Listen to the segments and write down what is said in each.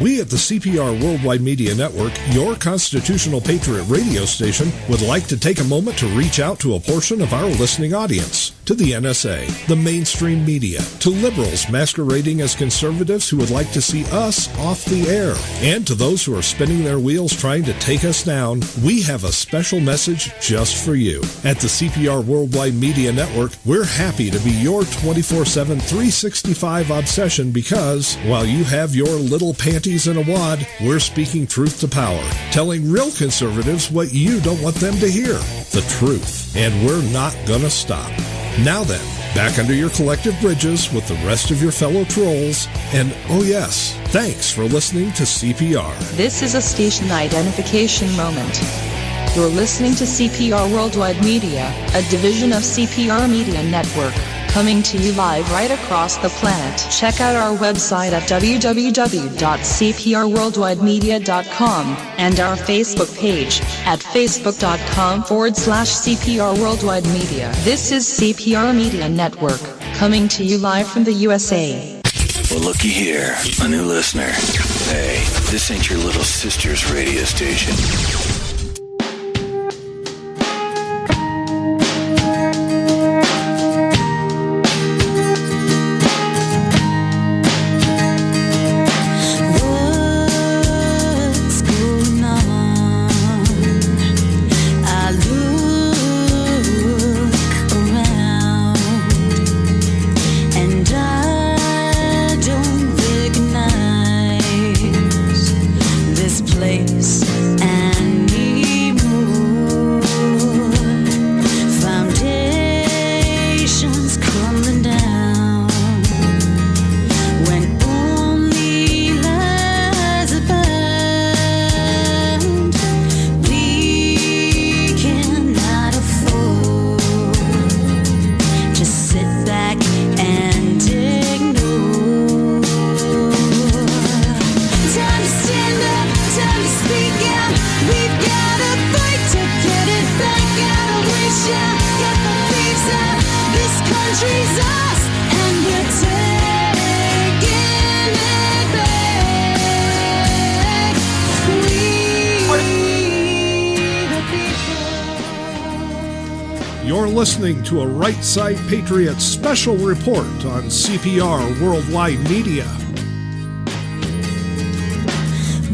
We at the CPR Worldwide Media Network, your constitutional patriot radio station, would like to take a moment to reach out to a portion of our listening audience. To the NSA, the mainstream media, to liberals masquerading as conservatives who would like to see us off the air, and to those who are spinning their wheels trying to take us down, we have a special message just for you. At the CPR Worldwide Media Network, we're happy to be your 24/7, 365 obsession because, while you have your little panties in a wad, we're speaking truth to power, telling real conservatives what you don't want them to hear, the truth, and we're not gonna stop. Now then, back under your collective bridges with the rest of your fellow trolls, and oh yes, thanks for listening to CPR. This is a station identification moment. You're listening to CPR Worldwide Media, a division of CPR Media Network, coming to you live right across the planet. Check out our website at www.cprworldwidemedia.com and our Facebook page at facebook.com/CPR Worldwide Media. This is CPR Media Network, coming to you live from the USA. Well, looky here, a new listener. Hey, this ain't your little sister's radio station. Listening to a Right Side Patriots special report on CPR Worldwide Media.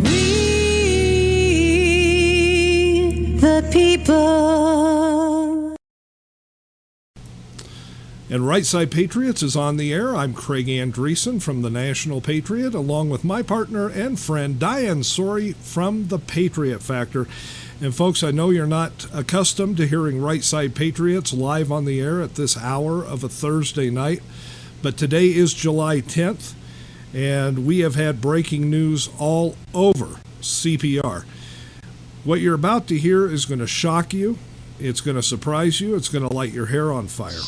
We the people. And Right Side Patriots is on the air. I'm Craig Andreessen from the National Patriot, along with my partner and friend Diane Sori from the Patriot Factor. And folks, I know you're not accustomed to hearing Right Side Patriots live on the air at this hour of a Thursday night, but today is July 10th, and we have had breaking news all over CPR. What you're about to hear is going to shock you, it's going to surprise you, it's going to light your hair on fire.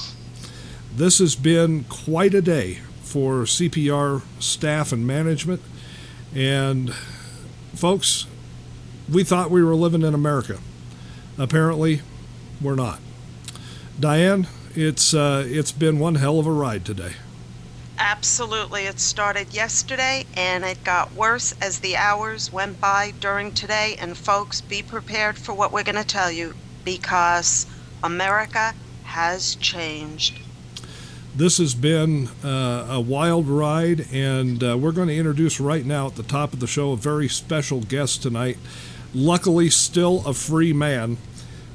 This has been quite a day for CPR staff and management, and folks, we thought we were living in America. Apparently, we're not. Diane, it's been one hell of a ride today. Absolutely. It started yesterday, and it got worse as the hours went by during today. And folks, be prepared for what we're going to tell you, because America has changed. This has been a wild ride, and we're going to introduce right now at the top of the show a very special guest tonight. Luckily, still a free man.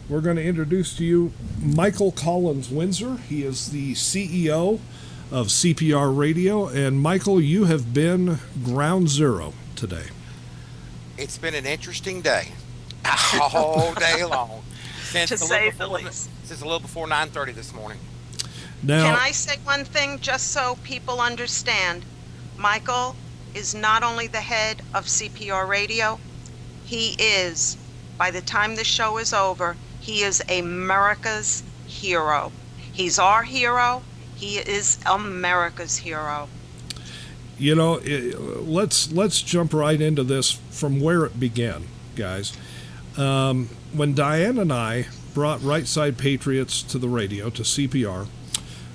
We're going to introduce to you Michael Collins-Windsor. He is the CEO of CPR Radio. And Michael, you have been ground zero today. It's been an interesting day, all day long, since a little before 9:30 this morning. Now, can I say one thing just so people understand? Michael is not only the head of CPR Radio, he is, by the time the show is over, he is America's hero. He's our hero. He is America's hero. You know, let's jump right into this from where it began, guys. When Diane and I brought Right Side Patriots to the radio, to CPR,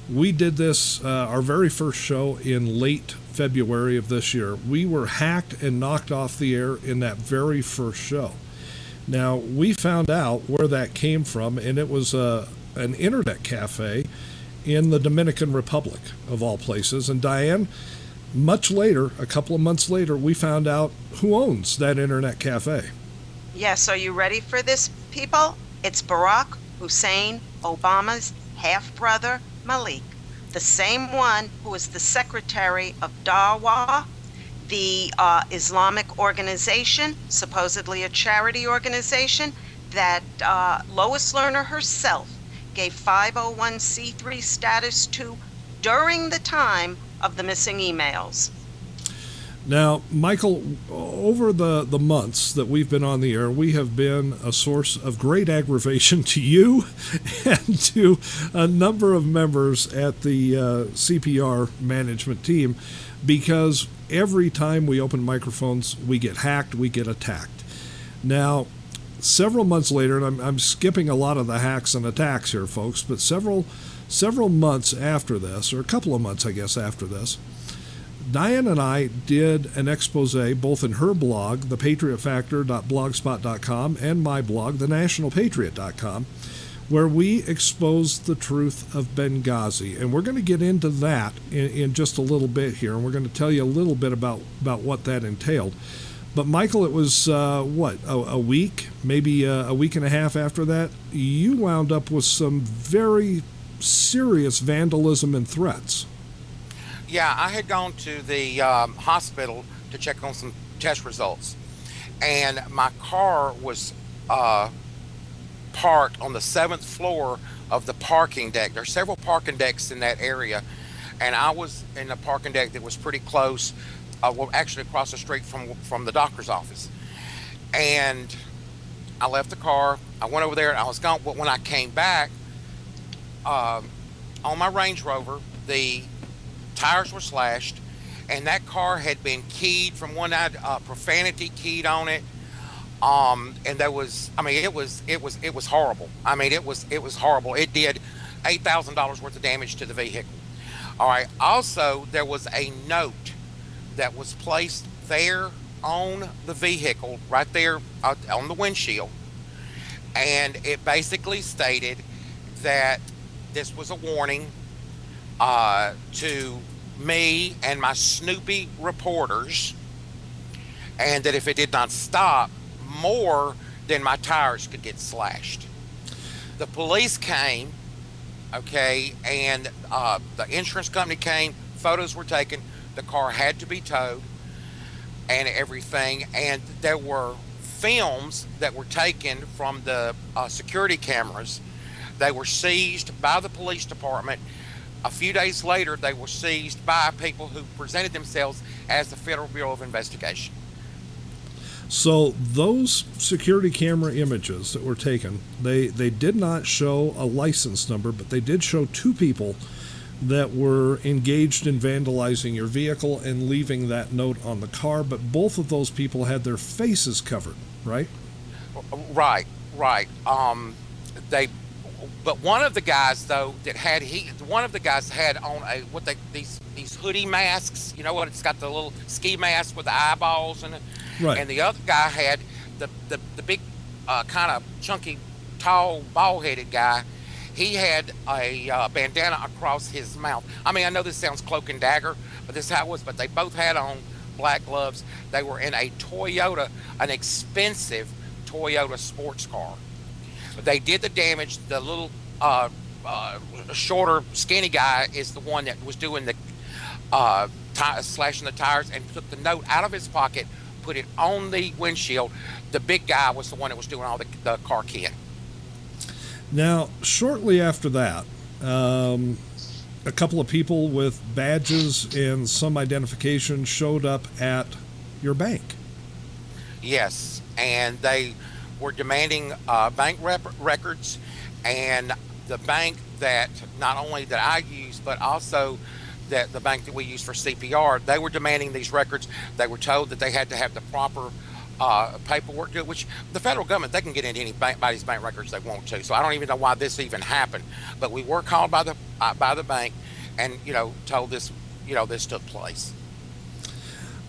We did this, our very first show, in late February of this year. We were hacked and knocked off the air in that very first show. Now, we found out where that came from, and it was an internet cafe in the Dominican Republic, of all places. And Diane, much later, a couple of months later, we found out who owns that internet cafe. Yes, are you ready for this, people? It's Barack Hussein Obama's half-brother, Malik, the same one who is the secretary of Dawa, the Islamic organization, supposedly a charity organization, that Lois Lerner herself gave 501c3 status to during the time of the missing emails. Now, Michael, over the months that we've been on the air, we have been a source of great aggravation to you and to a number of members at the CPR management team, because every time we open microphones, we get hacked, we get attacked. Now, several months later, and I'm skipping a lot of the hacks and attacks here, folks, but several months after this, or a couple of months, I guess, after this, Diane and I did an expose, both in her blog, thepatriotfactor.blogspot.com, and my blog, thenationalpatriot.com, where we exposed the truth of Benghazi. And we're going to get into that in just a little bit here, and we're going to tell you a little bit about what that entailed. But Michael, it was, a week, maybe a week and a half after that, you wound up with some very serious vandalism and threats. Yeah, I had gone to the hospital to check on some test results, and my car was parked on the 7th floor of the parking deck. There are several parking decks in that area, and I was in a parking deck that was pretty close, actually across the street from the doctor's office. And I left the car, I went over there, and I was gone. But when I came back, on my Range Rover, the tires were slashed, and that car had been keyed from one side, profanity keyed on it, and there was, I mean, it was horrible. I mean, it was horrible. It did $8,000 worth of damage to the vehicle. All right. Also, there was a note that was placed there on the vehicle, right there on the windshield, and it basically stated that this was a warning to me and my Snoopy reporters, and that if it did not stop, more than my tires could get slashed. The police came, okay, and the insurance company came, photos were taken, the car had to be towed and everything, and there were films that were taken from the security cameras. They were seized by the police department. A few days later, they were seized by people who presented themselves as the Federal Bureau of Investigation. So those security camera images that were taken, they did not show a license number, but they did show two people that were engaged in vandalizing your vehicle and leaving that note on the car, but both of those people had their faces covered, right? Right. But one of the guys, though, one of the guys had on these hoodie masks. You know what? It's got the little ski mask with the eyeballs in it. Right. And the other guy had the big, kind of chunky, tall, bald-headed guy. He had a bandana across his mouth. I mean, I know this sounds cloak and dagger, but this is how it was. But they both had on black gloves. They were in a Toyota, an expensive Toyota sports car. They did the damage. The little shorter, skinny guy is the one that was doing the slashing the tires, and took the note out of his pocket, put it on the windshield. The big guy was the one that was doing all the car keying. Now, shortly after that, a couple of people with badges and some identification showed up at your bank. Yes, and they were demanding bank records, and the bank that not only that I use, but also that the bank that we use for CPR, they were demanding these records. They were told that they had to have the proper paperwork to it, which the federal government, they can get into anybody's bank records they want to. So I don't even know why this even happened. But we were called by the bank, and told this this took place.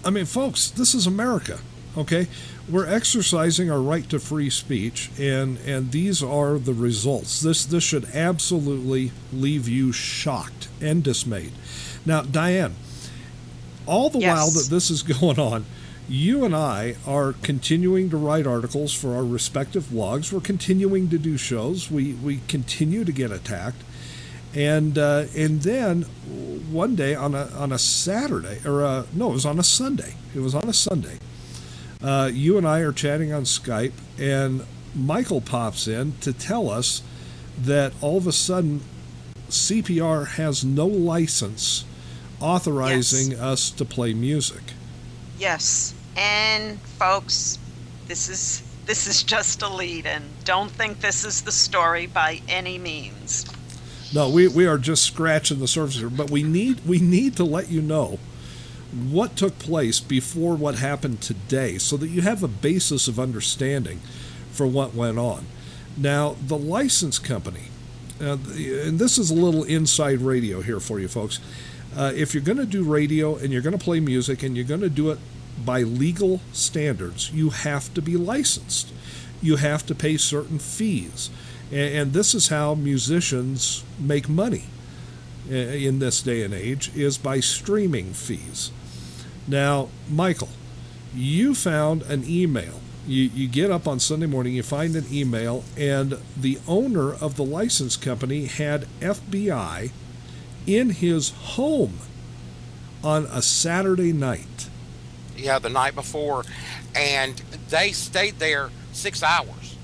I mean, folks, this is America, okay? We're exercising our right to free speech, and these are the results. This should absolutely leave you shocked and dismayed. Now, Diane, all the while that this is going on, you and I are continuing to write articles for our respective blogs. We're continuing to do shows. We continue to get attacked. And then one day on a Saturday, it was on a Sunday. It was on a Sunday. You and I are chatting on Skype, and Michael pops in to tell us that all of a sudden CPR has no license authorizing us to play music. Yes, and folks, this is just a lead-in. Don't think this is the story by any means. No, we are just scratching the surface here, but we need to let you know what took place before what happened today so that you have a basis of understanding for what went on. Now, the license company, and this is a little inside radio here for you folks. If you're going to do radio and you're going to play music and you're going to do it by legal standards, you have to be licensed. You have to pay certain fees. And this is how musicians make money in this day and age, is by streaming fees. Now, Michael, you found an email. You get up on Sunday morning, you find an email, and the owner of the license company had FBI in his home on a Saturday night. Yeah, the night before. And they stayed there 6 hours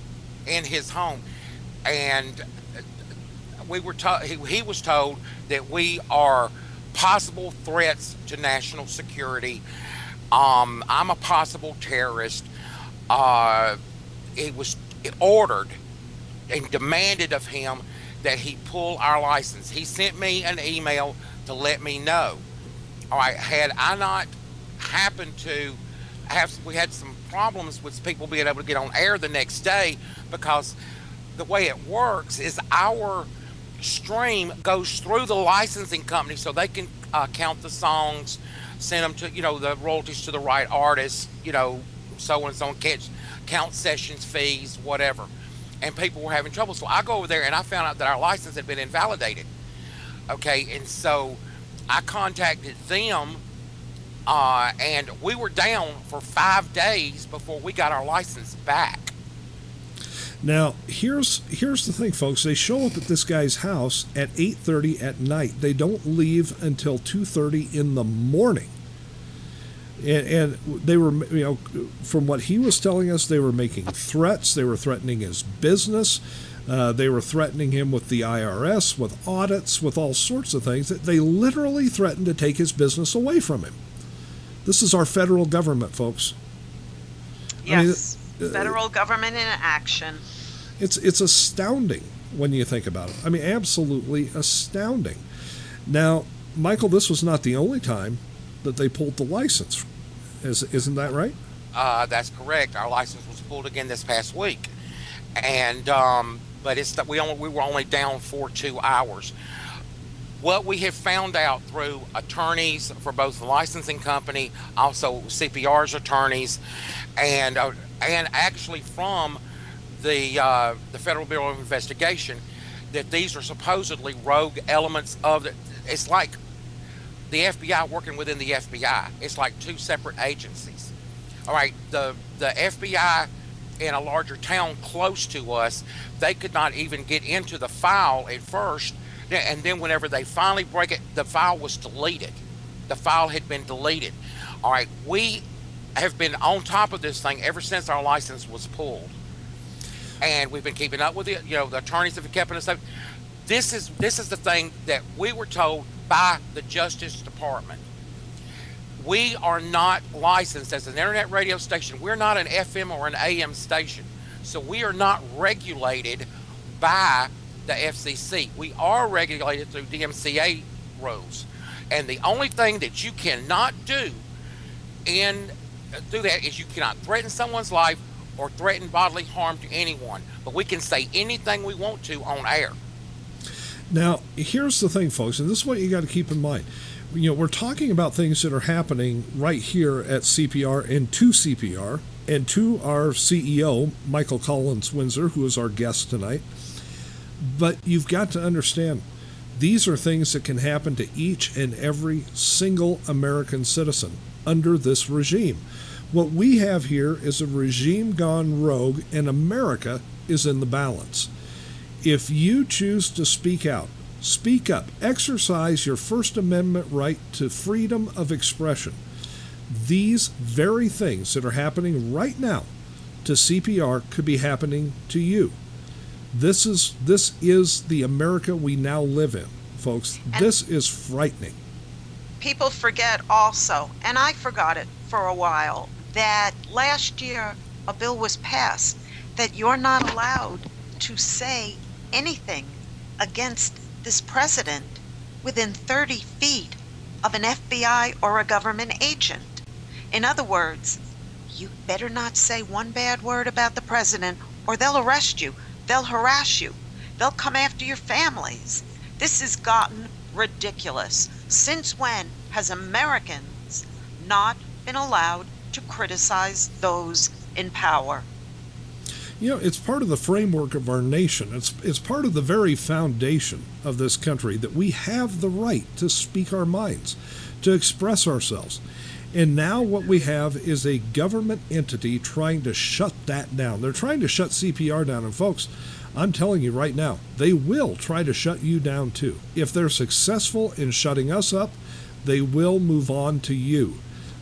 in his home. And we were he was told that we are possible threats to national security. I'm a possible terrorist. It was ordered and demanded of him that he pull our license. He sent me an email to let me know. All right, had I not happened to we had some problems with people being able to get on air the next day, because the way it works is our stream goes through the licensing company so they can count the songs, send them to, the royalties to the right artists, so and so, and count sessions fees, whatever. And people were having trouble. So I go over there and I found out that our license had been invalidated. Okay, and so I contacted them, and we were down for 5 days before we got our license back. Now, here's the thing, folks. They show up at this guy's house at 8:30 at night. They don't leave until 2:30 in the morning. And they were, from what he was telling us, they were making threats. They were threatening his business. They were threatening him with the IRS, with audits, with all sorts of things. They literally threatened to take his business away from him. This is our federal government, folks. Yes, federal government in action. It's astounding when you think about it. I mean, absolutely astounding. Now, Michael, this was not the only time that they pulled the license. Isn't that right? That's correct. Our license was pulled again this past week, and but we were only down for 2 hours. What we have found out through attorneys for both the licensing company, also CPR's attorneys, and actually from the Federal Bureau of Investigation, that these are supposedly rogue elements of it. It's like the FBI working within the FBI. It's like two separate agencies. All right, the FBI in a larger town close to us, they could not even get into the file at first, and then whenever they finally break it, the file was deleted. The file had been deleted. All right, we have been on top of this thing ever since our license was pulled, and we've been keeping up with it. The attorneys have kept us up. This is the thing that we were told by the Justice Department. We are not licensed as an internet radio station. We're not an FM or an AM station. So we are not regulated by the FCC. We are regulated through DMCA rules. And the only thing that you cannot do through that is you cannot threaten someone's life or threaten bodily harm to anyone. But we can say anything we want to on air. Now, here's the thing, folks, and this is what you got to keep in mind. We're talking about things that are happening right here at CPR and to our CEO, Michael Collins-Windsor, who is our guest tonight. But you've got to understand, these are things that can happen to each and every single American citizen under this regime. What we have here is a regime gone rogue, and America is in the balance. If you choose to speak out, speak up, exercise your First Amendment right to freedom of expression, these very things that are happening right now to CPR could be happening to you. This is the America we now live in, folks. And this is frightening. people forget also, and I forgot it for a while, that last year a bill was passed that you're not allowed to say anything against this president within 30 feet of an FBI or a government agent. In other words, you better not say one bad word about the president or they'll arrest you, they'll harass you, they'll come after your families. This has gotten ridiculous. Since when has Americans not been allowed to criticize those in power? It's part of the framework of our nation. It's part of the very foundation of this country that we have the right to speak our minds, to express ourselves. And now what we have is a government entity trying to shut that down. They're trying to shut CPR down. And folks, I'm telling you right now, they will try to shut you down too. If they're successful in shutting us up, they will move on to you.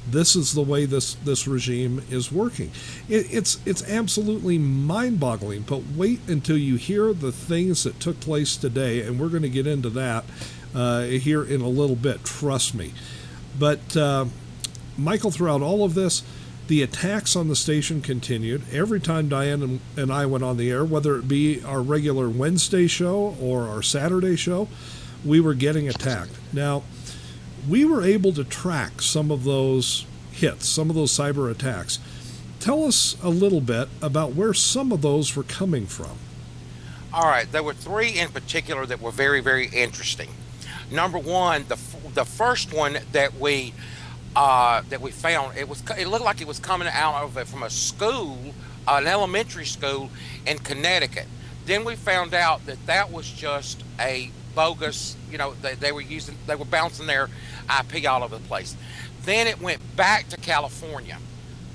This is the way this regime is working. It's absolutely mind-boggling, but wait until you hear the things that took place today, and we're going to get into that here in a little bit, trust me. But Michael, throughout all of this, the attacks on the station continued. Every time Diane and I went on the air, whether it be our regular Wednesday show or our Saturday show, we were getting attacked. Now, we were able to track some of those hits, some of those cyber attacks. Tell us a little bit about where some of those were coming from. All right, there were three in particular that were very, very interesting. Number one, the first one that we found, it looked like it was coming out of it from a school, an elementary school in Connecticut. Then we found out that was just a bogus, they were bouncing their IP all over the place. Then it went back to California,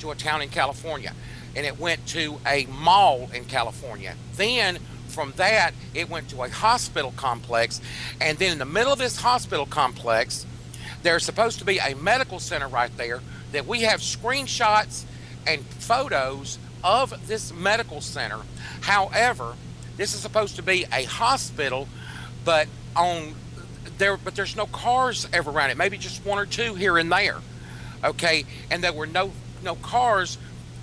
to a town in California, and it went to a mall in California. Then from that, it went to a hospital complex, and then in the middle of this hospital complex, there's supposed to be a medical center right there that we have screenshots and photos of this medical center. However, this is supposed to be a hospital, but there's no cars ever around it, maybe just one or two here and there. Okay, and there were no cars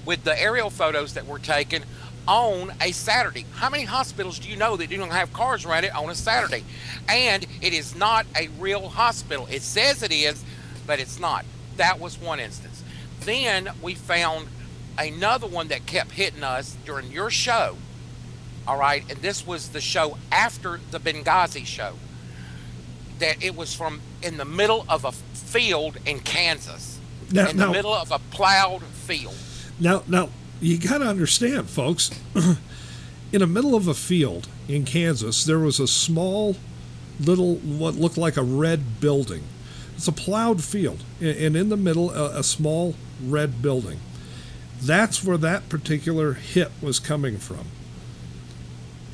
with the aerial photos that were taken on a Saturday. How many hospitals do you know that don't have cars around it on a Saturday? And it is not a real hospital. It says it is, but it's not. That was one instance. Then we found another one that kept hitting us during your show. All right, and this was the show after the Benghazi show. That it was from in the middle of a field in Kansas. The middle of a plowed field. Now, you got to understand, folks, in the middle of a field in Kansas, there was a small little, what looked like a red building. It's a plowed field, and in the middle, a small red building. That's where that particular hit was coming from.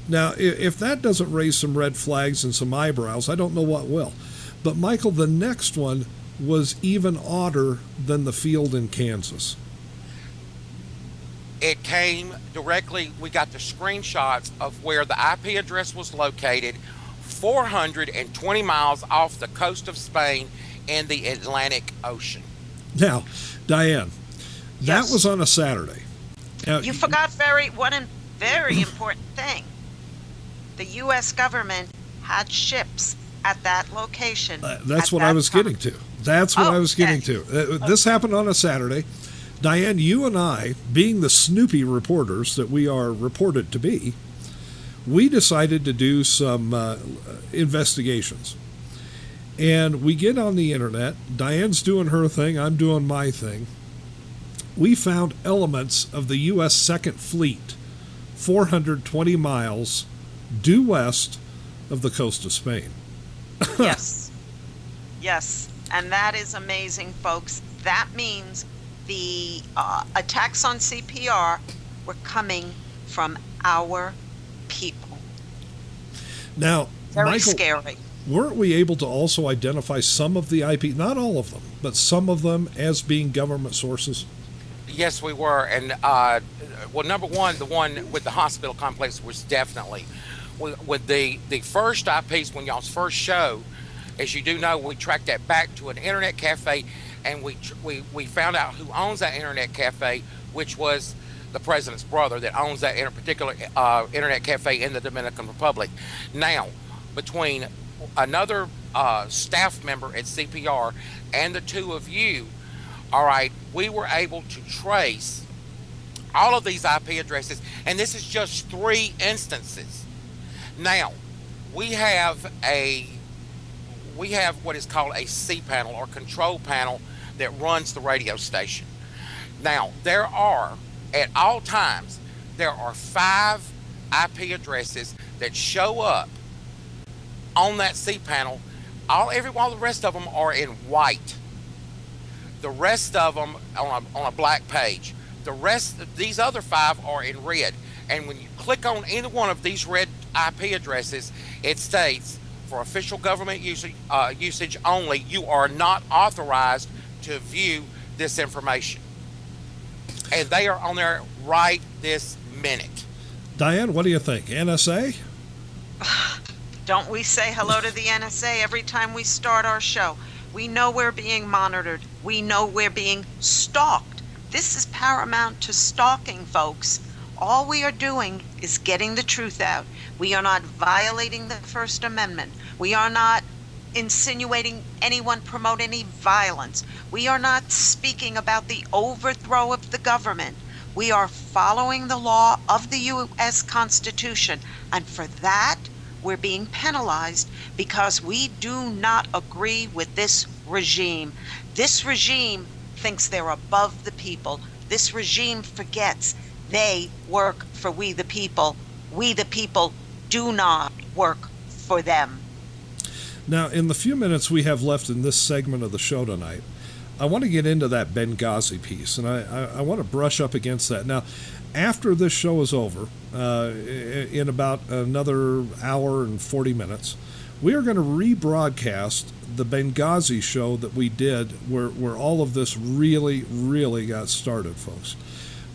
Now, if that doesn't raise some red flags and some eyebrows, I don't know what will. But, Michael, the next one was even odder than the field in Kansas. It came directly, we got the screenshots of where the IP address was located, 420 miles off the coast of Spain in the Atlantic Ocean. Now, Diane, that Yes. was on a Saturday. Now, You forgot one very important thing. The U.S. government had ships at that location. That's at what that I was time. getting to. That's what I was Okay. getting to. This happened on a Saturday. Diane, you and I, being the Snoopy reporters that we are reported to be, we decided to do some investigations. And we get on the internet. Diane's doing her thing. I'm doing my thing. We found elements of the U.S. Second Fleet 420 miles due west of the coast of Spain. Yes. Yes. And that is amazing, folks. That means the attacks on CPR were coming from our people. Now, Very Michael, scary. weren't we able to also identify some of the IP, not all of them, but some of them as being government sources? Yes, we were. And, well, number one, the one with the hospital complex was definitely. With the first IPs, when y'all's first show, as you do know, we tracked that back to an internet cafe, and we found out who owns that internet cafe, which was the president's brother that owns that particular internet cafe in the Dominican Republic. Now, between another staff member at CPR and the two of you, all right, we were able to trace all of these IP addresses, and this is just 3 instances. Now, we have what is called a C panel or control panel that runs the radio station. Now, at all times, there are 5 IP addresses that show up on that C panel. All the rest of them are in white. The rest of them on a black page. The rest of these other 5 are in red. And when you click on any one of these red IP addresses, it states, for official government usage only, you are not authorized to view this information. And they are on there right this minute. Diane, what do you think? NSA? Don't we say hello to the NSA every time we start our show? We know we're being monitored. We know we're being stalked. This is paramount to stalking, folks. All we are doing is getting the truth out. We are not violating the First Amendment. We are not insinuating anyone promote any violence. We are not speaking about the overthrow of the government. We are following the law of the U.S. Constitution. And for that, we're being penalized because we do not agree with this regime. This regime thinks they're above the people. This regime forgets they work for we the people. We the people do not work for them. Now, in the few minutes we have left in this segment of the show tonight, I want to get into that Benghazi piece, and I want to brush up against that. Now, after this show is over, in about another hour and 40 minutes, we are going to rebroadcast the Benghazi show that we did where all of this really, really got started, folks.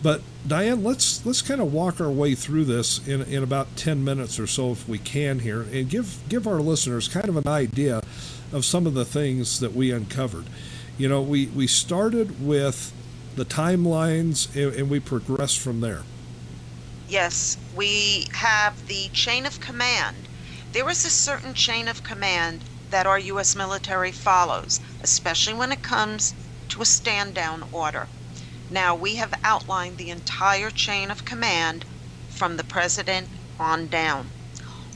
But Diane, let's kind of walk our way through this in about 10 minutes or so if we can here, and give our listeners kind of an idea of some of the things that we uncovered. You know, we started with the timelines and we progressed from there. Yes, we have the chain of command. There is a certain chain of command that our U.S. military follows, especially when it comes to a stand-down order. Now, we have outlined the entire chain of command from the president on down.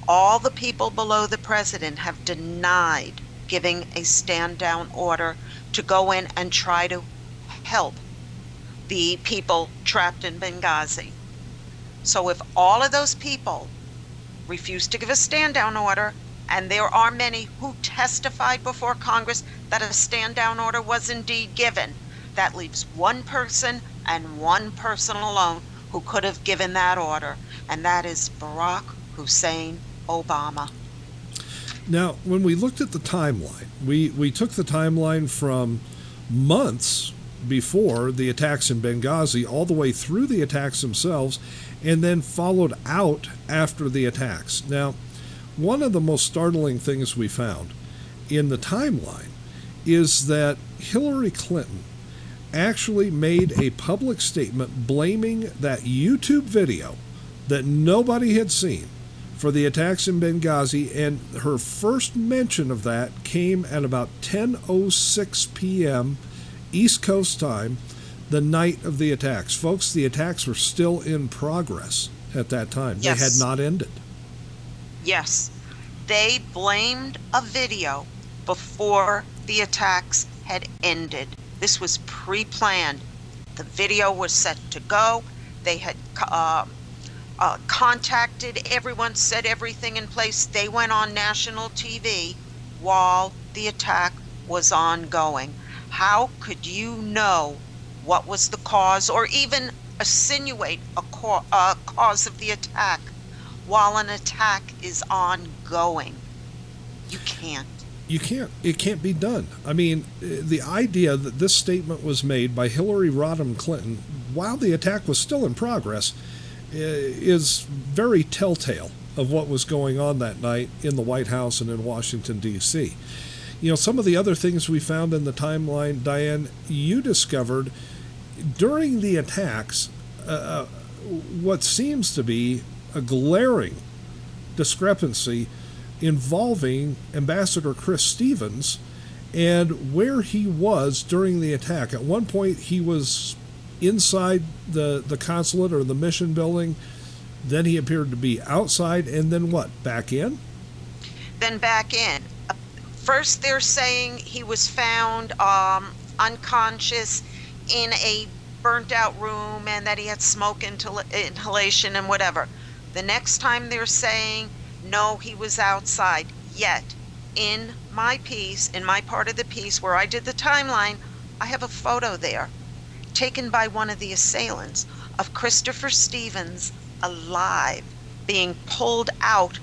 All the people below the president have denied giving a stand-down order to go in and try to help the people trapped in Benghazi. So if all of those people refuse to give a stand-down order, and there are many who testified before Congress that a stand-down order was indeed given, that leaves one person and one person alone who could have given that order, and that is Barack Hussein Obama. Now, when we looked at the timeline, we took the timeline from months before the attacks in Benghazi all the way through the attacks themselves, and then followed out after the attacks. Now, one of the most startling things we found in the timeline is that Hillary Clinton actually made a public statement blaming that YouTube video that nobody had seen for the attacks in Benghazi, and her first mention of that came at about 10:06 p.m. East Coast time, the night of the attacks. Folks, the attacks were still in progress at that time. Yes. They had not ended. Yes, they blamed a video before the attacks had ended. This was pre-planned. The video was set to go. They had contacted everyone, set everything in place. They went on national TV while the attack was ongoing. How could you know what was the cause, or even insinuate a cause of the attack while an attack is ongoing? You can't. You can't. It can't be done. I mean, the idea that this statement was made by Hillary Rodham Clinton while the attack was still in progress is very telltale of what was going on that night in the White House and in Washington, D.C. You know, some of the other things we found in the timeline, Diane, you discovered during the attacks what seems to be a glaring discrepancy involving Ambassador Chris Stevens and where he was during the attack. At one point, he was inside the consulate or the mission building. Then he appeared to be outside, and then what? Back in? Then back in. First, they're saying he was found unconscious in a burnt-out room and that he had smoke inhalation and whatever. The next time they're saying, no, he was outside. Yet, in my piece, in my part of the piece where I did the timeline, I have a photo there taken by one of the assailants of Christopher Stevens alive, being pulled out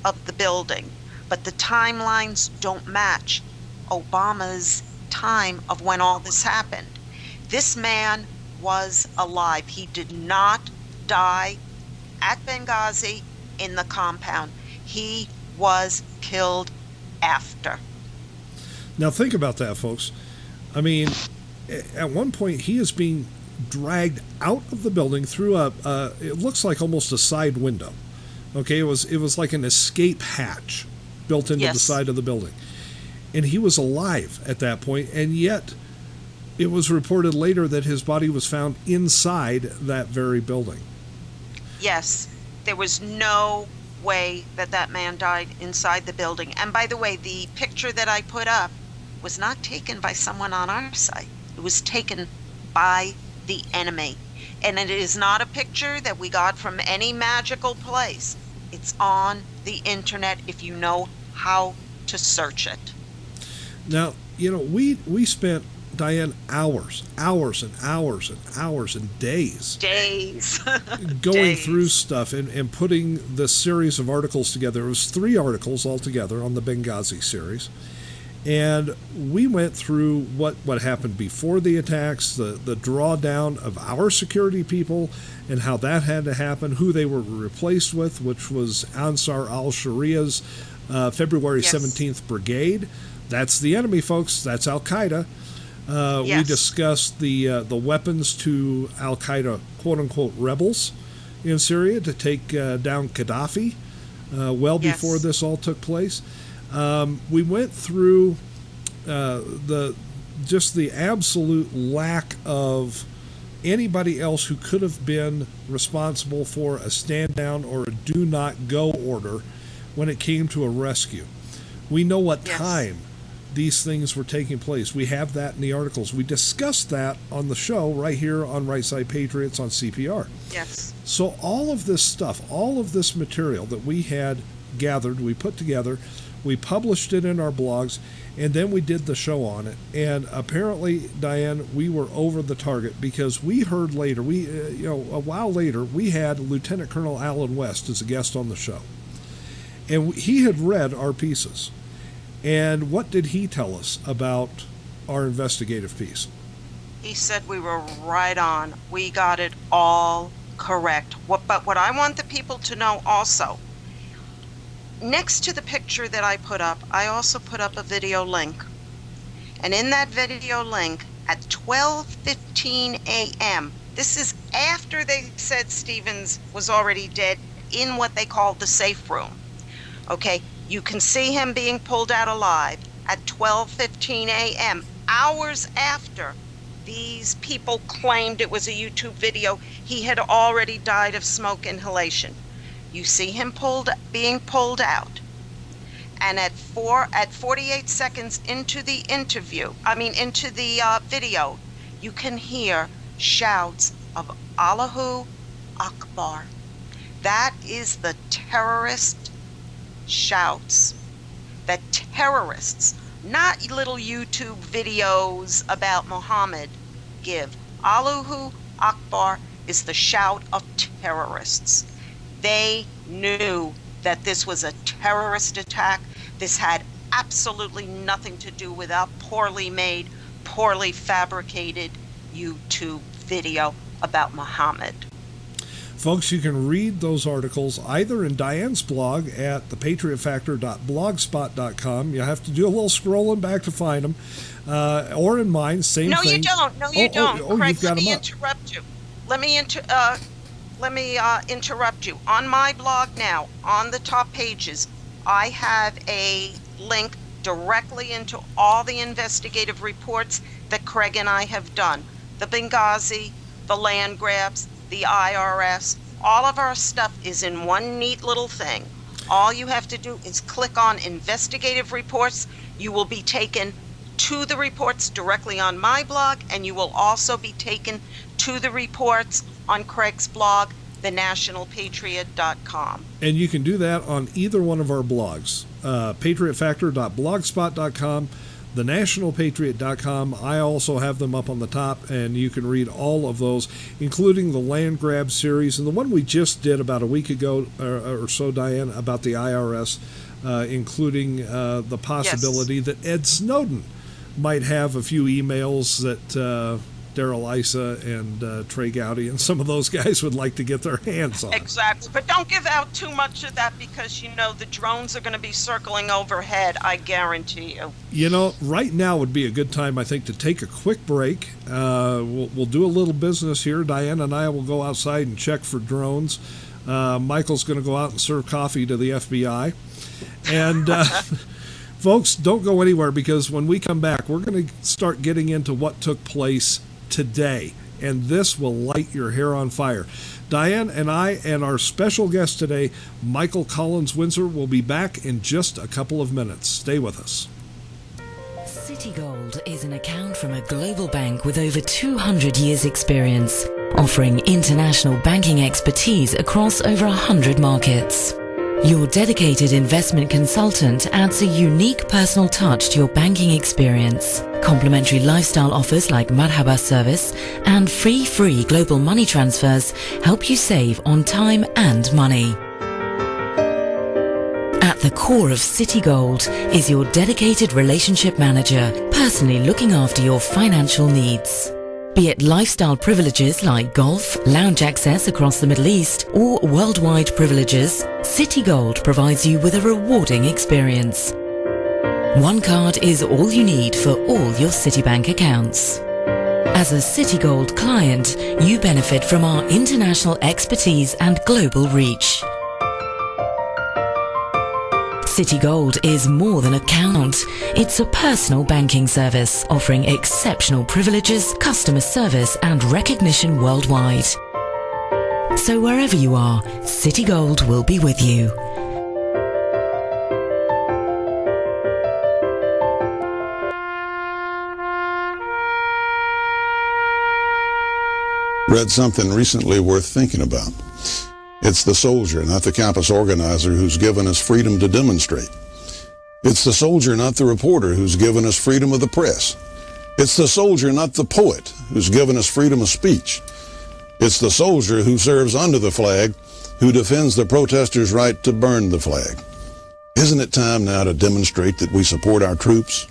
of the building. But the timelines don't match Obama's time of when all this happened. This man was alive. He did not die at Benghazi in the compound. He was killed after. Now think about that, folks. I mean, at one point he is being dragged out of the building through it looks like almost a side window. Okay, it was like an escape hatch built into the side of the building. And he was alive at that point, and yet it was reported later that his body was found inside that very building. Yes, there was no way that man died inside the building. And by the way, the picture that I put up was not taken by someone on our site. It was taken by the enemy. And it is not a picture that we got from any magical place. It's on the internet if you know how to search it. Now, you know, we spent, Diane, hours and days going through stuff and putting this series of articles together. It was 3 articles altogether on the Benghazi series. And we went through what happened before the attacks, the drawdown of our security people and how that had to happen, who they were replaced with, which was Ansar al-Sharia's February 17th Brigade. That's the enemy, folks. That's Al-Qaeda. We discussed the weapons to Al-Qaeda, quote-unquote, rebels in Syria to take down Gaddafi before this all took place. We went through the absolute lack of anybody else who could have been responsible for a stand down or a do not go order when it came to a rescue. We know what time these things were taking place. We have that in the articles. We discussed that on the show right here on Right Side Patriots on CPR. Yes. So all of this stuff, all of this material that we had gathered, we put together, we published it in our blogs, and then we did the show on it. And apparently, Diane, we were over the target because we heard later, a while later, we had Lieutenant Colonel Alan West as a guest on the show. And he had read our pieces. And what did he tell us about our investigative piece? He said we were right on. We got it all correct. But what I want the people to know also, next to the picture that I put up, I also put up a video link. And in that video link, at 12:15 a.m., this is after they said Stevens was already dead in what they called the safe room. Okay, you can see him being pulled out alive at 12:15 a.m., hours after these people claimed it was a YouTube video. He had already died of smoke inhalation. You see him being pulled out. And at 48 seconds into the video, you can hear shouts of Allahu Akbar. That is the terrorist shouts that terrorists, not little YouTube videos about Muhammad, give. Allahu Akbar is the shout of terrorists. They knew that this was a terrorist attack. This had absolutely nothing to do with a poorly made, poorly fabricated YouTube video about Muhammad. Folks, you can read those articles either in Diane's blog at thepatriotfactor.blogspot.com. You have to do a little scrolling back to find them. Or in mine, same thing. No, you don't. No, you don't. Craig, you've got let me interrupt you. Let me interrupt you. On my blog now, on the top pages, I have a link directly into all the investigative reports that Craig and I have done. The Benghazi, the land grabs, the IRS, all of our stuff is in one neat little thing. All you have to do is click on investigative reports. You will be taken to the reports directly on my blog, and you will also be taken to the reports on Craig's blog, thenationalpatriot.com. And you can do that on either one of our blogs, patriotfactor.blogspot.com, thenationalpatriot.com. I also have them up on the top, and you can read all of those, including the land grab series and the one we just did about a week ago or so, Diane, about the IRS, including the possibility that Ed Snowden might have a few emails that Darrell Issa and Trey Gowdy and some of those guys would like to get their hands on. Exactly. But don't give out too much of that, because, you know, the drones are going to be circling overhead, I guarantee you. You know, right now would be a good time, I think, to take a quick break. We'll do a little business here. Diane and I will go outside and check for drones. Michael's going to go out and serve coffee to the FBI. And folks, don't go anywhere, because when we come back, we're going to start getting into what took place today, and this will light your hair on fire. Diane and I and our special guest today, Michael Collins-Windsor, will be back in just a couple of minutes. Stay with us. Citigold is an account from a global bank with over 200 years experience, offering international banking expertise across over 100 markets. Your dedicated investment consultant adds a unique personal touch to your banking experience. Complimentary lifestyle offers like Marhaba service and free global money transfers help you save on time and money. At the core of Citigold is your dedicated relationship manager, personally looking after your financial needs. Be it lifestyle privileges like golf, lounge access across the Middle East, or worldwide privileges, Citigold provides you with a rewarding experience. One card is all you need for all your Citibank accounts. As a Citigold client, you benefit from our international expertise and global reach. Citigold is more than an account. It's a personal banking service offering exceptional privileges, customer service and recognition worldwide. So wherever you are, Citigold will be with you. Read something recently worth thinking about. It's the soldier, not the campus organizer, who's given us freedom to demonstrate. It's the soldier, not the reporter, who's given us freedom of the press. It's the soldier, not the poet, who's given us freedom of speech. It's the soldier who serves under the flag, who defends the protesters' right to burn the flag. Isn't it time now to demonstrate that we support our troops?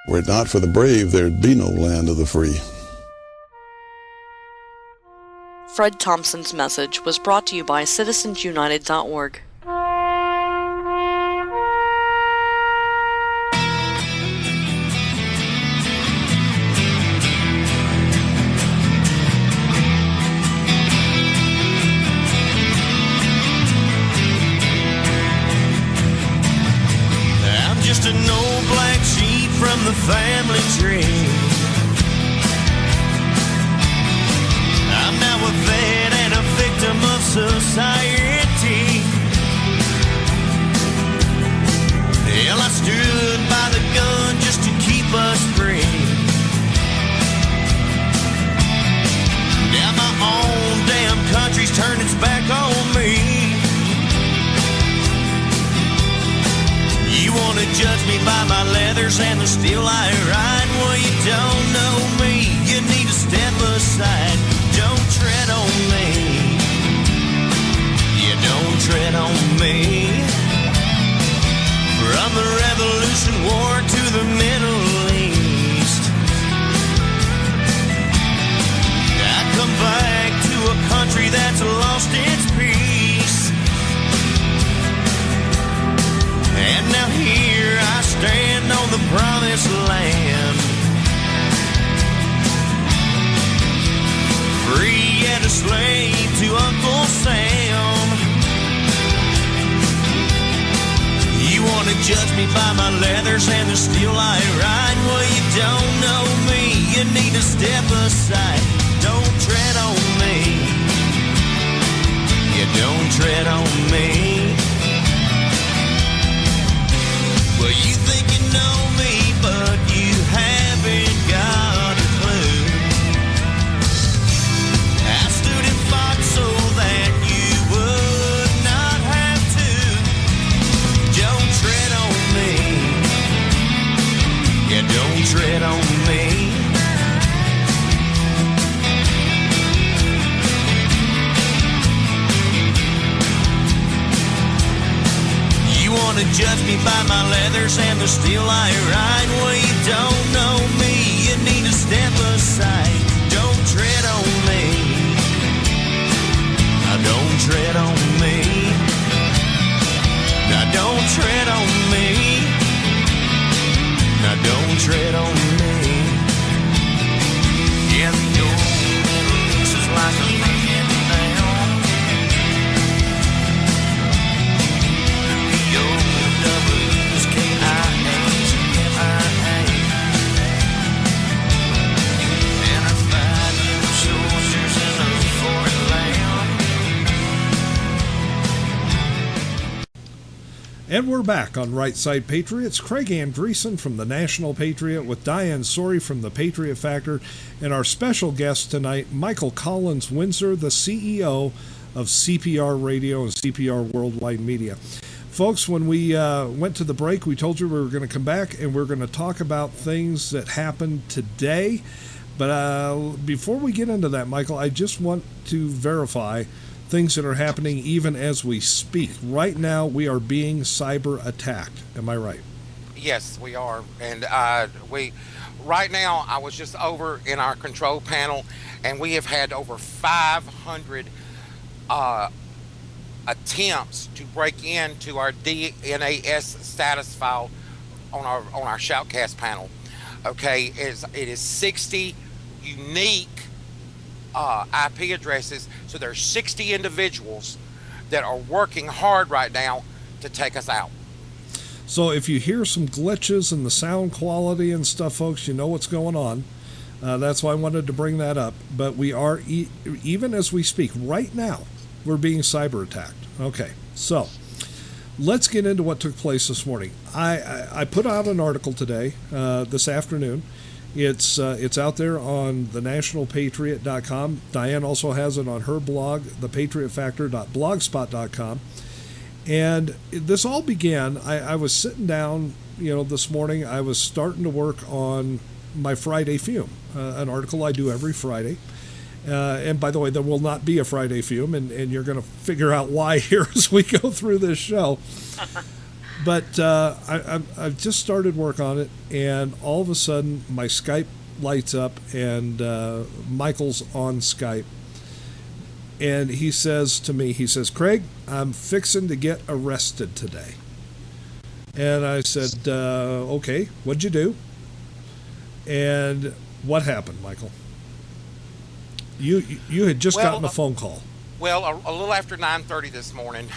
Were it not for the brave, there'd be no land of the free. Fred Thompson's message was brought to you by citizensunited.org. I'm just an old black sheep from the family tree. I'm now a vet and a victim of society. it's back on me. You wanna judge me by my leathers and the steel I ride? Well, you don't know me, you need to step aside. Don't tread on me, you don't tread on me. From the Revolution War to the Middle East, I come back to a country that's lost its peace. And now here I stand on the promised land, free and a slave to Uncle Sam. You wanna judge me by my leathers and the steel I ride? Well, you don't know me, you need to step aside. Don't tread on me, you don't tread on me. Well, you think you know me, but you haven't got a clue. I stood and fought so that you would not have to. Don't tread on me, yeah, don't tread on me. You wanna judge me by my leathers and the steel I ride? Well, you don't know me, you need to step aside. Don't tread on me, now don't tread on me. Now don't tread on me, now don't tread on me. Yeah, the old Middle East is like a man down. The old W's, K-I-A's, F-I-A. And I fight little soldiers in a foreign land. And we're back on Right Side Patriots. Craig Andreessen from the National Patriot with Diane Sori from the Patriot Factor, and our special guest tonight, Michael Collins-Windsor, the CEO of CPR Radio and CPR Worldwide Media. Folks, when we went to the break, we told you we were going to come back and we're going to talk about things that happened today. But before we get into that, Michael, I just want to verify things that are happening even as we speak. Right now, we are being cyber attacked. Am I right? Yes, we are. And right now, I was just over in our control panel, and we have had over 500 attempts to break into our DNAS status file on our shoutcast panel. Okay, it is 60 unique IP addresses. So there's 60 individuals that are working hard right now to take us out. So if you hear some glitches in the sound quality and stuff, folks, you know what's going on. That's why I wanted to bring that up. But we are, even as we speak, right now, we're being cyber attacked. Okay, so let's get into what took place this morning. I put out an article today, this afternoon. It's out there on thenationalpatriot.com. Diane also has it on her blog, thepatriotfactor.blogspot.com. And this all began, I was sitting down, this morning. I was starting to work on my Friday Fume, an article I do every Friday. And by the way, there will not be a Friday Fume, and you're going to figure out why here as we go through this show. But I've just started work on it, and all of a sudden my Skype lights up, and Michael's on Skype. And he says to me, Craig, I'm fixing to get arrested today. And I said, okay, what'd you do? And what happened, Michael? You had just gotten a phone call. Well, a little after 9:30 this morning,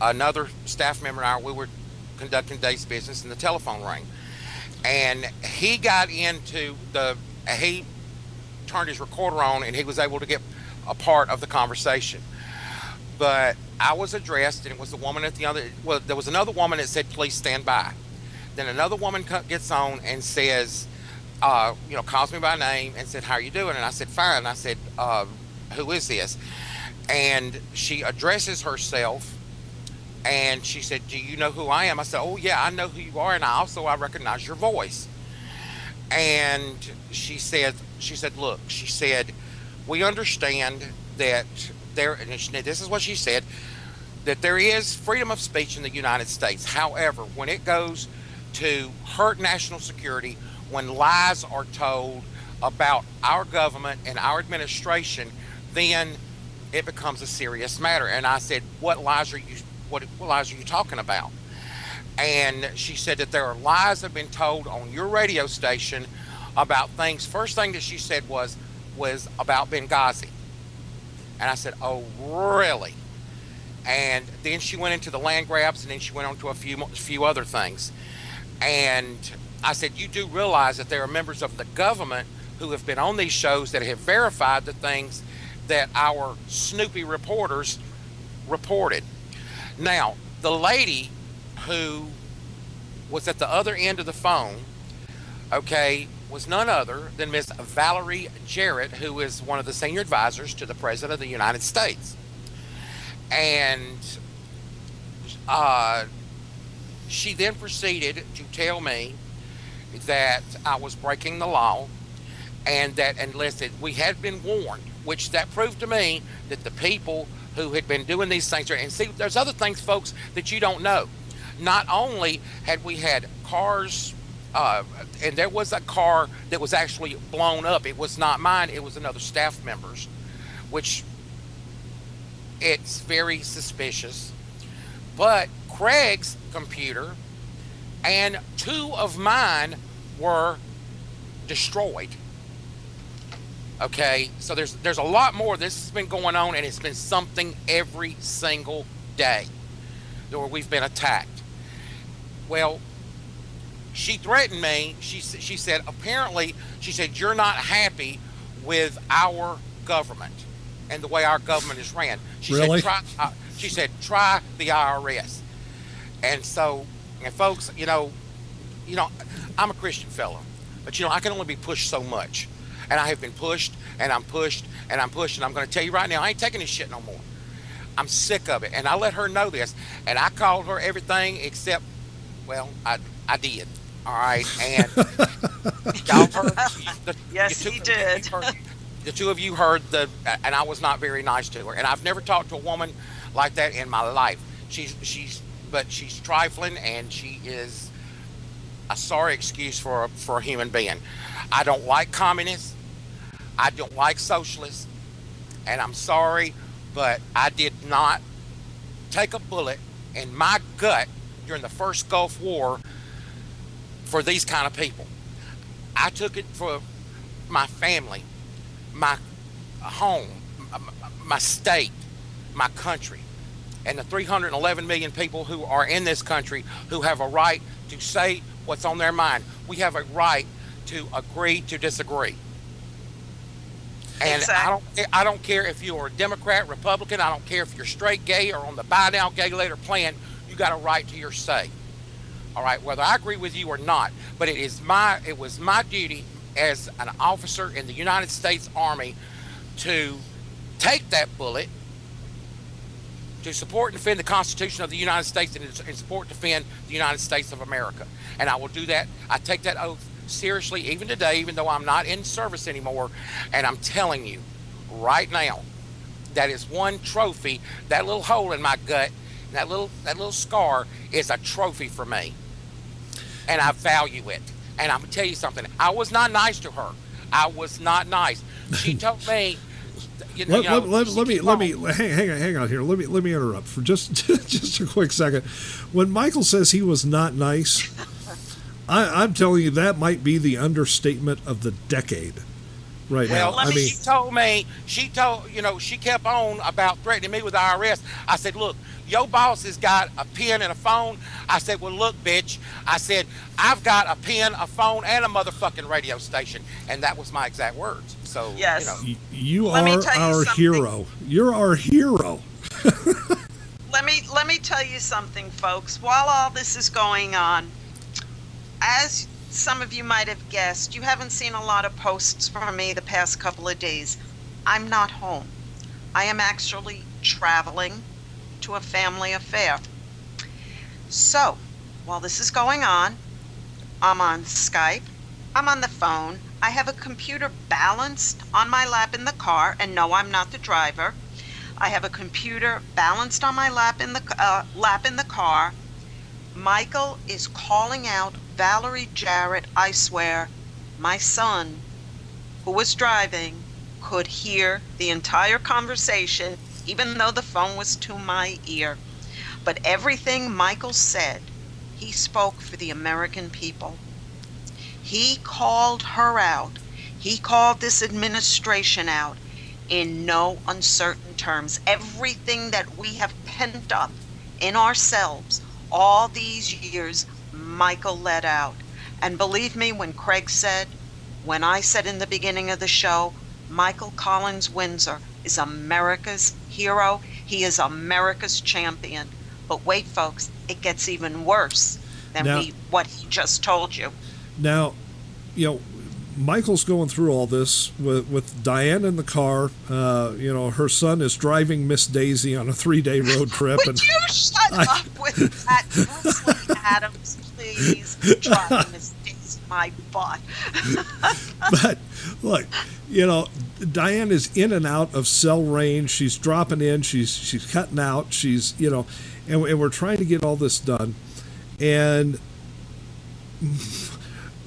another staff member and I, we were conducting day's business, and the telephone rang. And he got into he turned his recorder on, and he was able to get a part of the conversation. But I was addressed, and it was the woman at the other, well, there was another woman that said, please stand by. Then another woman gets on and says, calls me by name and said, how are you doing? And I said, fine. And I said, who is this? And she addresses herself, and she said, "Do you know who I am?" I said, "Oh yeah, I know who you are, and I recognize your voice." And she said, "Look," she said, "we understand that this is what she said, that there is freedom of speech in the United States. However, when it goes to hurt national security, when lies are told about our government and our administration, then it becomes a serious matter." And I said, what lies are you talking about?" And she said that there are lies that have been told on your radio station about things. First thing that she said was about Benghazi. And I said, "Oh, really?" And then she went into the land grabs, and then she went on to a few other things. And I said, "You do realize that there are members of the government who have been on these shows that have verified the things that our snoopy reporters reported." Now, the lady who was at the other end of the phone, okay, was none other than Miss Valerie Jarrett, who is one of the senior advisors to the President of the United States. And she then proceeded to tell me that I was breaking the law, and listen, we had been warned, which that proved to me that the people who had been doing these things, and see, there's other things, folks, that you don't know. Not only had we had cars, and there was a car that was actually blown up. It was not mine, it was another staff member's, which it's very suspicious. But Craig's computer and 2 of mine were destroyed. Okay, so there's a lot more. This has been going on, and it's been something every single day where we've been attacked. Well, she threatened me. She said, apparently, she said, "You're not happy with our government and the way our government is ran." She Really? said, "Try the IRS." And so, and folks, you know, I'm a Christian fellow, but I can only be pushed so much. And I have been pushed, and I'm pushed, and I'm pushed, and I'm going to tell you right now, I ain't taking this shit no more. I'm sick of it, and I let her know this, and I called her everything except, well, I did, all right, and y'all heard, Yes, he did. The 2 of you heard and I was not very nice to her, and I've never talked to a woman like that in my life. She's trifling, and she is a sorry excuse for a human being. I don't like communists. I don't like socialists, and I'm sorry, but I did not take a bullet in my gut during the first Gulf War for these kind of people. I took it for my family, my home, my state, my country, and the 311 million people who are in this country who have a right to say what's on their mind. We have a right to agree to disagree. And exactly. I don't care if you're a Democrat, Republican, I don't care if you're straight, gay, or on the buy now, gay later plan, you got a right to your say. All right, whether I agree with you or not, but it was my duty as an officer in the United States Army to take that bullet, to support and defend the Constitution of the United States, and support and defend the United States of America. And I will do that. I take that oath seriously, even today, even though I'm not in service anymore. And I'm telling you right now, that is one trophy. That little hole in my gut, that little scar, is a trophy for me, and I value it. And I'm gonna tell you something. I was not nice to her. I was not nice. She told me. Let me hang on here. Let me interrupt for just a quick second. When Michael says he was not nice, I'm telling you that might be the understatement of the decade right now. She kept on about threatening me with the IRS. I said, look, your boss has got a pen and a phone. I said, well, look, bitch. I said, I've got a pen, a phone, and a motherfucking radio station. And that was my exact words. So, yes. You are our hero. You're our hero. Let me tell you something, folks. While all this is going on, as some of you might have guessed, you haven't seen a lot of posts from me the past couple of days. I'm not home. I am actually traveling to a family affair. So, while this is going on, I'm on Skype, I'm on the phone, I have a computer balanced on my lap in the car, and no, I'm not the driver. I have a computer balanced on my lap in the car. Michael is calling out Valerie Jarrett. I swear, my son, who was driving, could hear the entire conversation, even though the phone was to my ear. But everything Michael said, he spoke for the American people. He called her out. He called this administration out in no uncertain terms. Everything that we have pent up in ourselves all these years, Michael let out. And believe me, when I said in the beginning of the show, Michael Collins-Windsor is America's hero. He is America's champion. But wait, folks, it gets even worse than what he just told you. Now, Michael's going through all this with Diane in the car. Her son is driving Miss Daisy on a 3-day road trip. Would you shut up with that, Bruce Lee Adams, please? Driving Miss Daisy my butt. But look, Diane is in and out of cell range. She's dropping in. She's cutting out. She's and we're trying to get all this done, and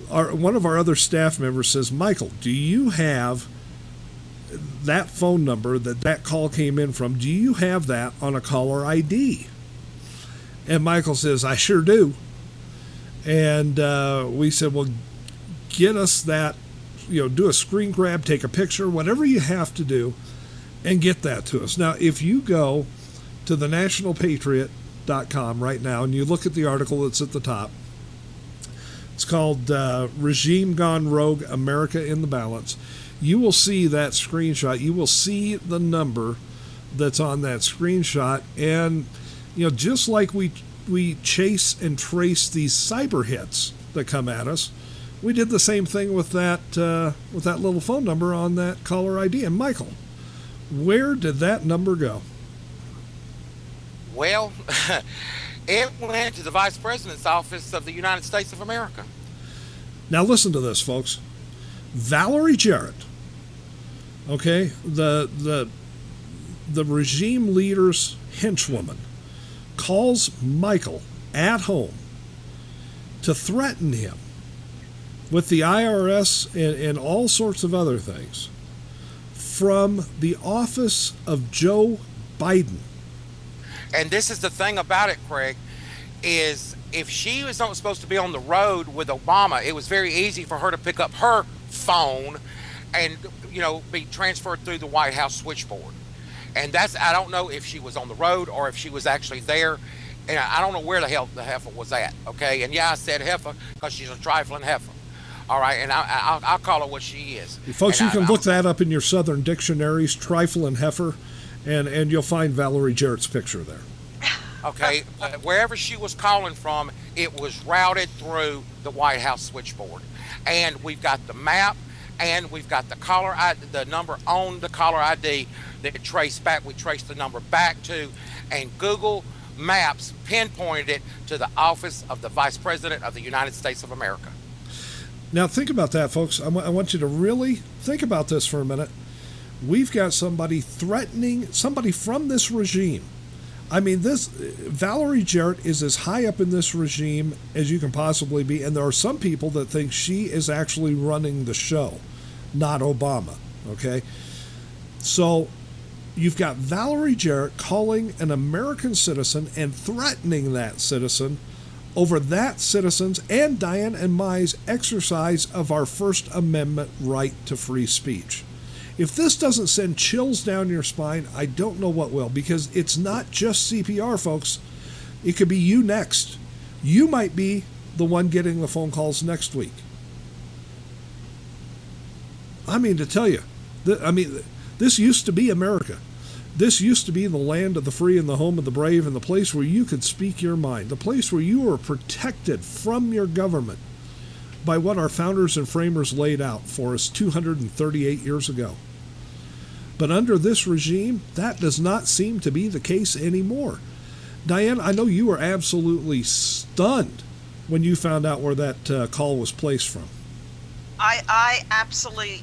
one of our other staff members says, Michael, do you have that phone number that call came in from? Do you have that on a caller ID? And Michael says, I sure do. And we said, well, get us that, do a screen grab, take a picture, whatever you have to do, and get that to us. Now, if you go to thenationalpatriot.com right now and you look at the article that's at the top, it's called Regime Gone Rogue, America in the Balance. You will see that screenshot. You will see the number that's on that screenshot. And, just like we chase and trace these cyber hits that come at us, we did the same thing with that little phone number on that caller ID. And Michael, where did that number go? Well, it went to the Vice President's office of the United States of America. Now listen to this, folks. Valerie Jarrett, okay, the regime leader's henchwoman, calls Michael at home to threaten him with the IRS and all sorts of other things from the office of Joe Biden. And this is the thing about it, Craig, is if she was not supposed to be on the road with Obama, it was very easy for her to pick up her phone and, be transferred through the White House switchboard. And I don't know if she was on the road or if she was actually there. And I don't know where the hell the heifer was at, okay? And yeah, I said heifer because she's a trifling heifer. All right, and I'll call her what she is. Folks, you can look that up in your Southern dictionaries, trifling heifer, and you'll find Valerie Jarrett's picture there. Okay, wherever she was calling from, it was routed through the White House switchboard. And we've got the map, and we've got the caller ID, the number on the caller ID that we traced the number back to, and Google Maps pinpointed it to the office of the Vice President of the United States of America. Now think about that, folks. I want you to really think about this for a minute. We've got somebody threatening somebody from this regime. I mean, Valerie Jarrett is as high up in this regime as you can possibly be, and there are some people that think she is actually running the show, not Obama, okay? So you've got Valerie Jarrett calling an American citizen and threatening that citizen over that citizen's and Diane and my exercise of our First Amendment right to free speech. If this doesn't send chills down your spine, I don't know what will, because it's not just CPR, folks. It could be you next. You might be the one getting the phone calls next week. I mean, to tell you, this used to be America. This used to be the land of the free and the home of the brave, and the place where you could speak your mind, the place where you were protected from your government by what our founders and framers laid out for us 238 years ago. But under this regime, that does not seem to be the case anymore. Diane, I know you were absolutely stunned when you found out where that call was placed from. I absolutely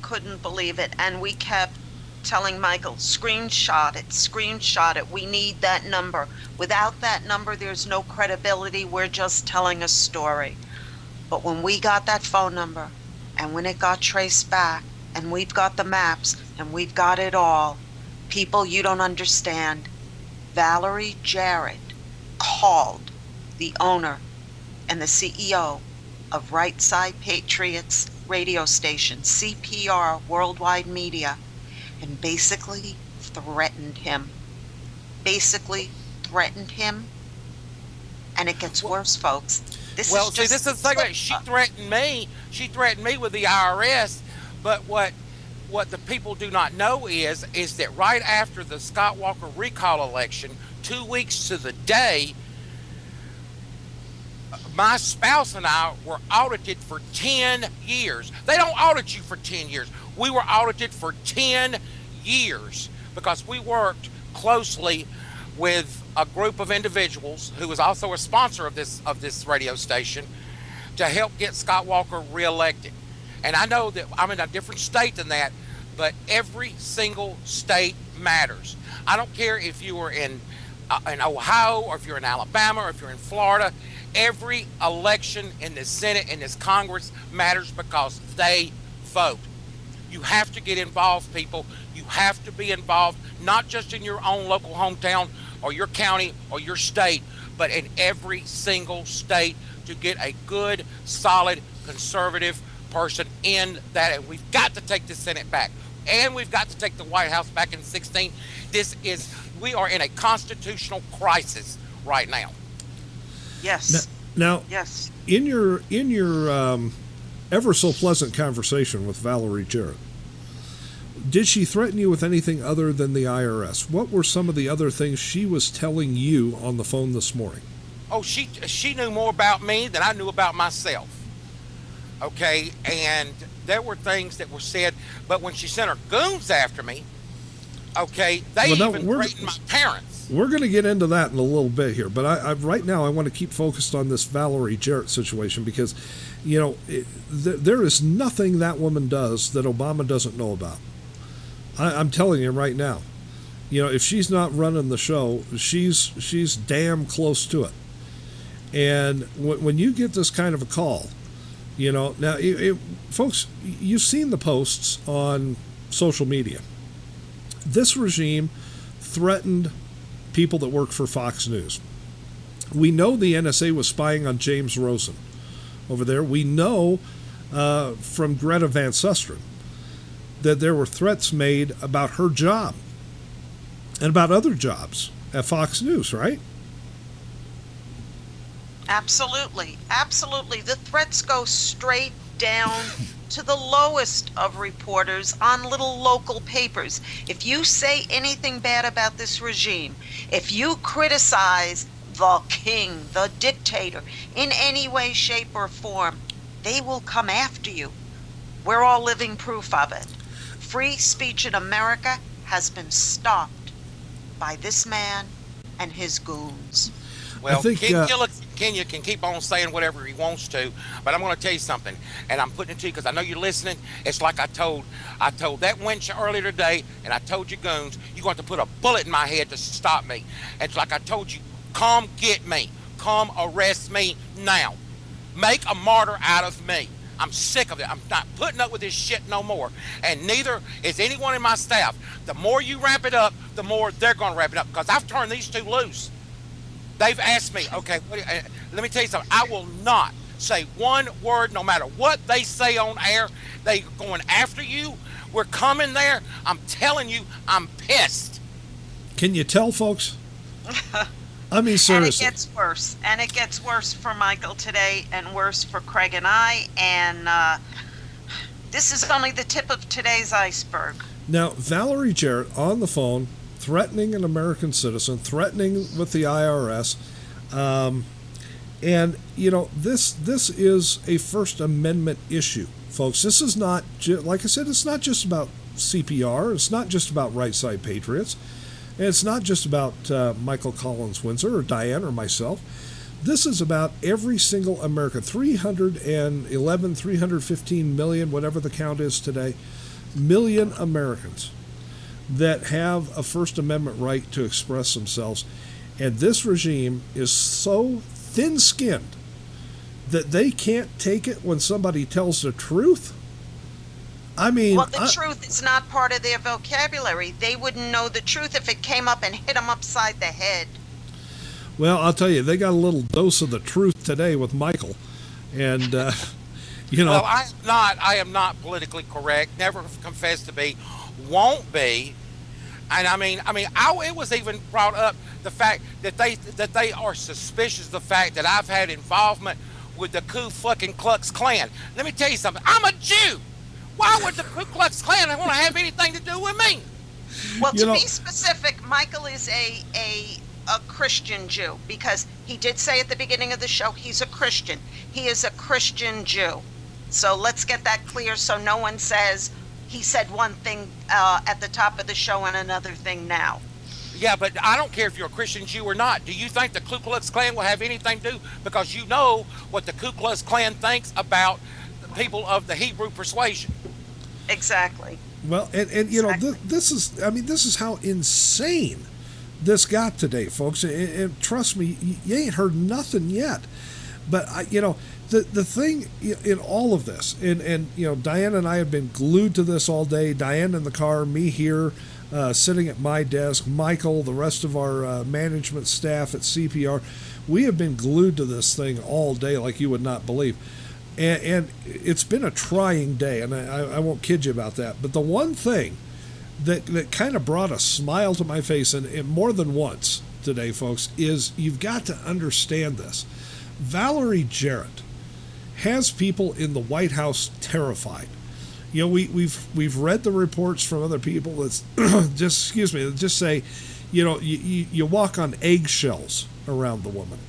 couldn't believe it. And we kept telling Michael, screenshot it. We need that number. Without that number, there's no credibility. We're just telling a story. But when we got that phone number, and when it got traced back, and we've got the maps, and we've got it all, people, you don't understand. Valerie Jarrett called the owner and the CEO of Right Side Patriots radio station, CPR Worldwide Media, and basically threatened him. And it gets worse, folks. This is the thing about it. She threatened me. She threatened me with the IRS. But what the people do not know is that right after the Scott Walker recall election, 2 weeks to the day, my spouse and I were audited for 10 years. They don't audit you for 10 years. We were audited for 10 years because we worked closely with a group of individuals who was also a sponsor of this radio station to help get Scott Walker reelected. And I know that I'm in a different state than that, but every single state matters. I don't care if you were in Ohio or if you're in Alabama or if you're in Florida. Every election in the Senate and this Congress matters because they vote. You have to get involved, people. You have to be involved, not just in your own local hometown or your county or your state, but in every single state to get a good, solid, conservative person in that. And we've got to take the Senate back. And we've got to take the White House back in 16. We are in a constitutional crisis right now. Yes. Now, yes. In your ever so pleasant conversation with Valerie Jarrett, did she threaten you with anything other than the IRS? What were some of the other things she was telling you on the phone this morning? Oh, she knew more about me than I knew about myself. Okay, and there were things that were said, but when she sent her goons after me, okay, they even threatened my parents. We're going to get into that in a little bit here, but I right now I want to keep focused on this Valerie Jarrett situation because, there is nothing that woman does that Obama doesn't know about. I'm telling you right now, if she's not running the show, she's damn close to it. And when you get this kind of a call, now, folks, you've seen the posts on social media. This regime threatened people that work for Fox News. We know the NSA was spying on James Rosen over there. We know from Greta Van Susteren that there were threats made about her job and about other jobs at Fox News, right? Absolutely. The threats go straight down to the lowest of reporters on little local papers. If you say anything bad about this regime, if you criticize the king, the dictator, in any way, shape, or form, they will come after you. We're all living proof of it. Free speech in America has been stopped by this man and his goons. Well, Kenya can keep on saying whatever he wants to, but I'm going to tell you something, and I'm putting it to you because I know you're listening. It's like I told that wench earlier today, and I told you goons, you're going to put a bullet in my head to stop me. And it's like I told you, come get me. Come arrest me now. Make a martyr out of me. I'm sick of it. I'm not putting up with this shit no more. And neither is anyone in my staff. The more you ramp it up, the more they're going to ramp it up because I've turned these two loose. They've asked me, okay, let me tell you something. I will not say one word, no matter what they say on air. They're going after you. We're coming there. I'm telling you, I'm pissed. Can you tell, folks? I mean, seriously. And it gets worse for Michael today and worse for Craig and I. And this is only the tip of today's iceberg. Now, Valerie Jarrett on the phone, threatening an American citizen, threatening with the IRS. And, this is a First Amendment issue, folks. This is not, like I said, it's not just about CPR. It's not just about Right Side Patriots. And it's not just about Michael Collins-Windsor or Diane or myself. This is about every single American, 315 million, whatever the count is today, million Americans that have a First Amendment right to express themselves. And this regime is so thin-skinned that they can't take it when somebody tells the truth. I mean, well, the truth is not part of their vocabulary. They wouldn't know the truth if it came up and hit them upside the head. Well, I'll tell you, they got a little dose of the truth today with Michael, and Well, I am not politically correct. Never confessed to be, won't be. And it was even brought up the fact that they are suspicious of the fact that I've had involvement with the Ku Klux Klan. Let me tell you something. I'm a Jew. Why would the Ku Klux Klan want to have anything to do with me? Well, to be specific, Michael is a Christian Jew, because he did say at the beginning of the show he's a Christian. He is a Christian Jew. So let's get that clear so no one says he said one thing at the top of the show and another thing now. Yeah, but I don't care if you're a Christian Jew or not. Do you think the Ku Klux Klan will have anything to do? Because you know what the Ku Klux Klan thinks about the people of the Hebrew persuasion. Exactly. Well, and exactly. This is how insane this got today, folks. And trust me, you ain't heard nothing yet. But the thing in all of this, and Diane and I have been glued to this all day. Diane in the car, me here, sitting at my desk, Michael, the rest of our management staff at CPR, we have been glued to this thing all day like you would not believe. And it's been a trying day, and I won't kid you about that. But the one thing that kind of brought a smile to my face, and more than once today, folks, is you've got to understand this. Valerie Jarrett has people in the White House terrified. We've read the reports from other people that's just say, you walk on eggshells around the woman,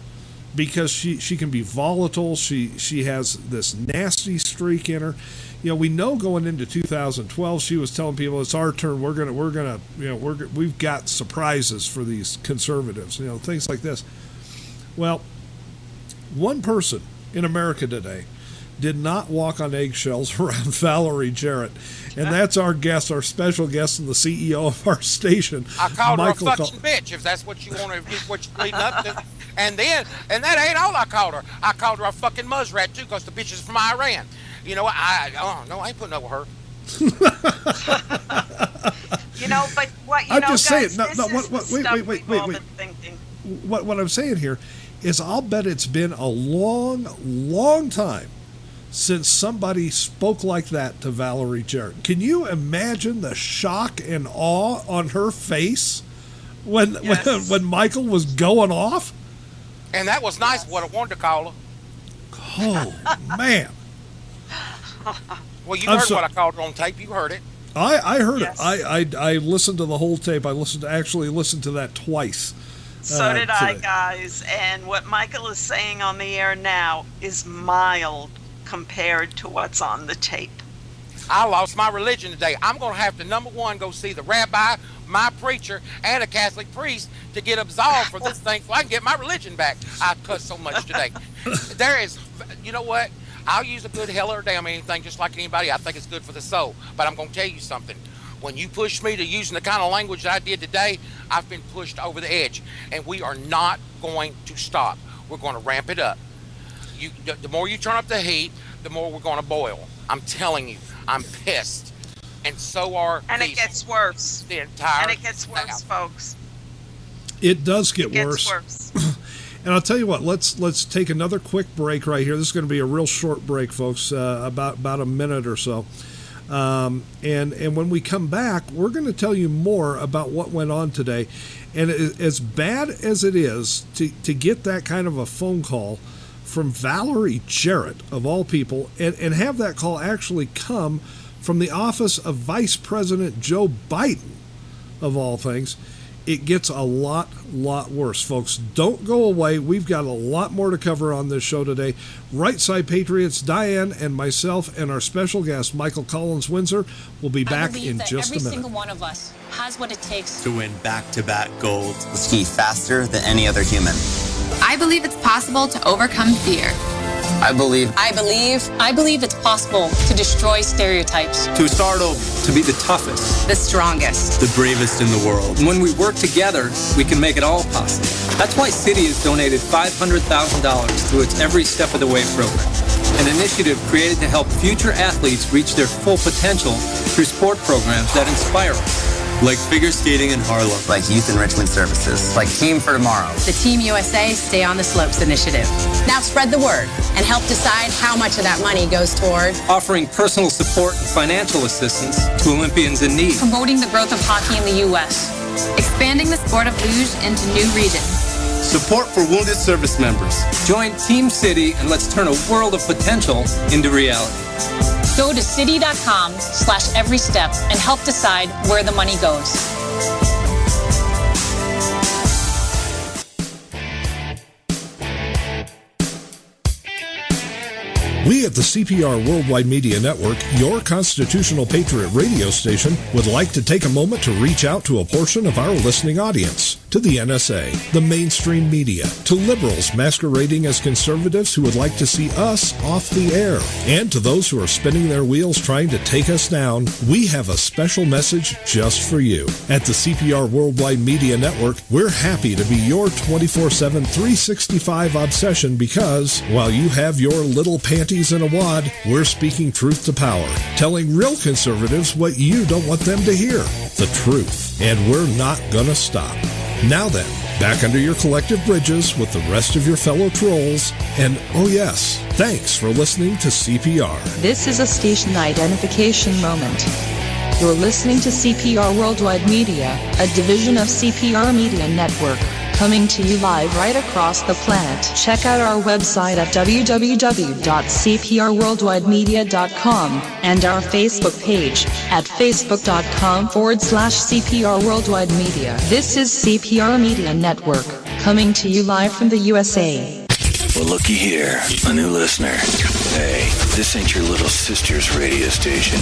because she can be volatile. She has this nasty streak in her. We know going into 2012, she was telling people it's our turn. We've got surprises for these conservatives. Things like this. Well, one person in America today did not walk on eggshells around Valerie Jarrett, and that's our guest, our special guest, and the CEO of our station. I called Michael her a fucking bitch, if that's what you want to, what you're leading up to. And that ain't all I called her. I called her a fucking muskrat too, because the bitch is from Iran. No, I ain't putting up with her. But what I'm guys, just saying. Wait. What I'm saying here is, I'll bet it's been a long, long time since somebody spoke like that to Valerie Jarrett. Can you imagine the shock and awe on her face when Michael was going off? And that was nice, what I wanted to call her. Oh, man. Well, you heard what I called her on tape. You heard it. I heard it. I listened to the whole tape. I listened to that twice. So did I, guys. And what Michael is saying on the air now is mild compared to what's on the tape. I lost my religion today. I'm going to have to, number one, go see the rabbi, my preacher, and a Catholic priest to get absolved for this thing so I can get my religion back. I cussed so much today. There is, you know what? I'll use a good hell or damn anything just like anybody. I think it's good for the soul. But I'm going to tell you something. When you push me to using the kind of language that I did today, I've been pushed over the edge. And we are not going to stop. We're going to ramp it up. The more you turn up the heat, the more we're going to boil. I'm telling you, I'm pissed. And so are And it gets worse. The entire And it gets worse, folks. It does get worse. And I'll tell you what, let's take another quick break right here. This is going to be a real short break, folks, about a minute or so. And when we come back, we're going to tell you more about what went on today. And as bad as it is to get that kind of a phone call from Valerie Jarrett, of all people, and have that call actually come from the office of Vice President Joe Biden, of all things, it gets a lot worse, folks. Don't go away. We've got a lot more to cover on this show today. Right Side Patriots, Diane and myself and our special guest, Michael Collins-Windsor, will be back in just a minute. Every single one of us has what it takes to win back-to-back gold. Ski faster than any other human. I believe it's possible to overcome fear. I believe it's possible to destroy stereotypes. To start over, to be the toughest, the strongest, the bravest in the world. When we work together, we can make it all possible. That's why Citi has donated $500,000 through its Every Step of the Way program, an initiative created to help future athletes reach their full potential through sport programs that inspire us. Like figure skating in Harlem. Like youth enrichment services. Like Team for Tomorrow. The Team USA Stay on the Slopes initiative. Now spread the word and help decide how much of that money goes toward offering personal support and financial assistance to Olympians in need. Promoting the growth of hockey in the U.S. Expanding the sport of luge into new regions. Support for wounded service members. Join Team Citi and let's turn a world of potential into reality. Go to citi.com/everystep and help decide where the money goes. We at the CPR Worldwide Media Network, your constitutional patriot radio station, would like to take a moment to reach out to a portion of our listening audience, to the NSA, the mainstream media, to liberals masquerading as conservatives who would like to see us off the air, and to those who are spinning their wheels trying to take us down. We have a special message just for you. At the CPR Worldwide Media Network, we're happy to be your 24/7, 365 obsession because, while you have your little panties in a wad, we're speaking truth to power, telling real conservatives what you don't want them to hear, the truth, and we're not gonna stop. Now then, back under your collective bridges with the rest of your fellow trolls, and oh yes, thanks for listening to CPR. This is a station identification moment. You're listening to CPR Worldwide Media, a division of CPR Media Network, coming to you live right across the planet. Check out our website at www.cprworldwidemedia.com and our Facebook page at facebook.com/CPR Worldwide Media. This is CPR Media Network, coming to you live from the USA. Well, looky here, a new listener. Hey, this ain't your little sister's radio station.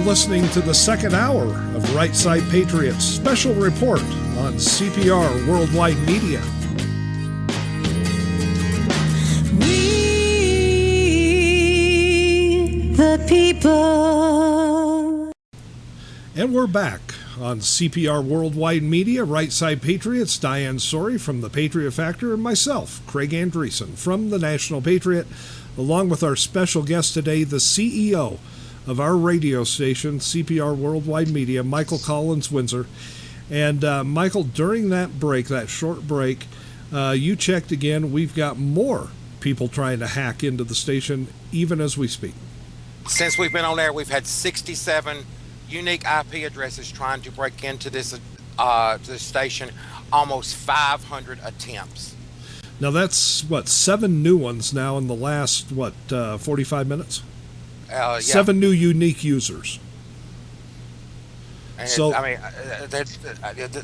Listening to the second hour of Right Side Patriots special report on CPR Worldwide Media. We the people. And we're back on CPR Worldwide Media, Right Side Patriots, Diane Sori from the Patriot Factor, and myself, Craig Andreessen from the National Patriot, along with our special guest today, the CEO of our radio station, CPR Worldwide Media, Michael Collins-Windsor. And Michael, during that break, that short break, you checked again. We've got more people trying to hack into the station even as we speak. Since we've been on air, we've had 67 unique IP addresses trying to break into this station, almost 500 attempts. Now that's, 7 new ones now in the last, 45 minutes? Yeah. 7 new unique users. And So I mean,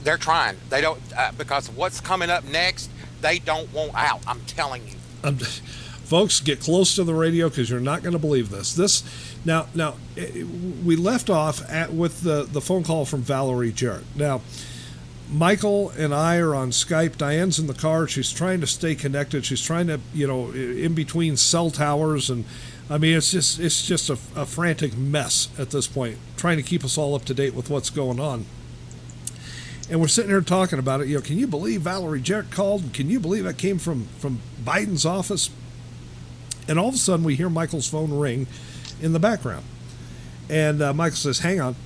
they're trying. They don't because of what's coming up next. They don't want out. I'm telling you. Folks, get close to the radio because you're not going to believe this. Now, we left off with the phone call from Valerie Jarrett. Now, Michael and I are on Skype. Diane's in the car. She's trying to stay connected. She's trying to, in between cell towers, and I mean, it's just a frantic mess at this point, trying to keep us all up to date with what's going on. And we're sitting here talking about it. Can you believe Valerie Jarrett called? Can you believe that came from Biden's office? And all of a sudden, we hear Michael's phone ring in the background. And Michael says, hang on.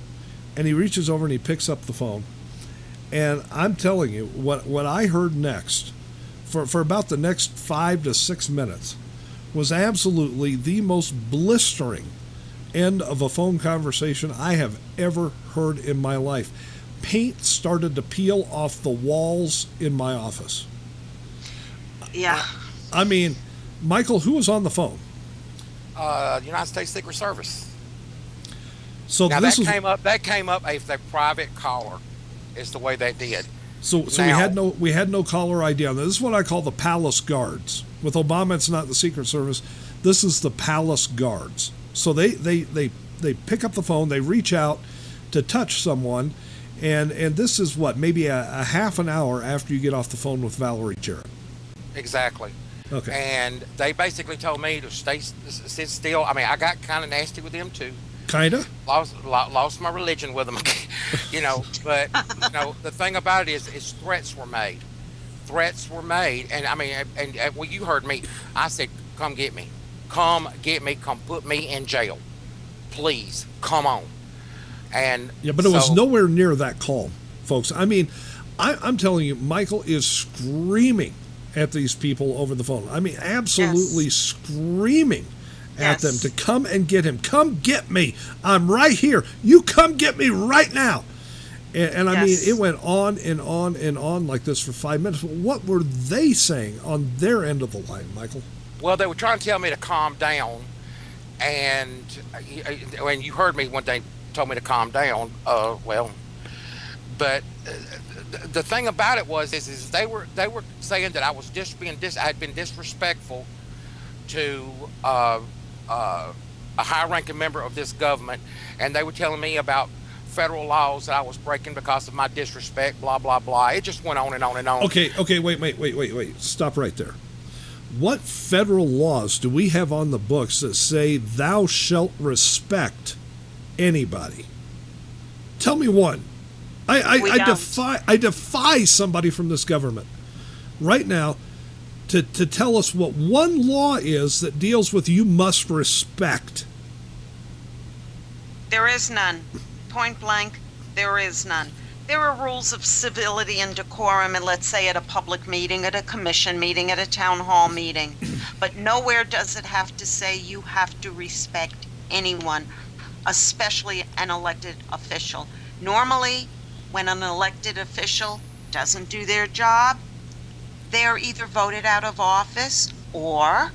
And he reaches over and he picks up the phone. And I'm telling you, what I heard next, for about the next 5 to 6 minutes, was absolutely the most blistering end of a phone conversation I have ever heard in my life. Paint started to peel off the walls in my office. Yeah. I mean, Michael, who was on the phone? United States Secret Service. So now that came up as a private caller, is the way they did. So we had no caller ID on that. This is what I call the palace guards. With Obama, it's not the Secret Service. This is the palace guards. So they pick up the phone, they reach out to touch someone, and this is maybe a half an hour after you get off the phone with Valerie Jarrett. Exactly. Okay. And they basically told me to sit still. I mean, I got kind of nasty with them too. Kinda. Lost my religion with them, But the thing about it is threats were made. And I mean, and well, you heard me. I said, "Come get me, come put me in jail, please, come on." And yeah, but it was nowhere near that calm, folks. I mean, I'm telling you, Michael is screaming at these people over the phone. I mean, absolutely screaming at them to come and get him. Come get me. I'm right here. You come get me right now. And I mean, it went on and on and on like this for 5 minutes. What were they saying on their end of the line, Michael? Well, they were trying to tell me to calm down. And when you heard me when they told me to calm down, but the thing about it is they were saying that I was I had been disrespectful to a high-ranking member of this government, and they were telling me about federal laws that I was breaking because of my disrespect, blah blah blah. It just went on and on and on. Okay, wait. Stop right there. What federal laws do we have on the books that say thou shalt respect anybody? Tell me one. I defy somebody from this government right now to tell us what one law is that deals with you must respect. There is none. Point blank, there is none. There are rules of civility and decorum, and let's say at a public meeting, at a commission meeting, at a town hall meeting. But nowhere does it have to say you have to respect anyone, especially an elected official. Normally, when an elected official doesn't do their job, they're either voted out of office or,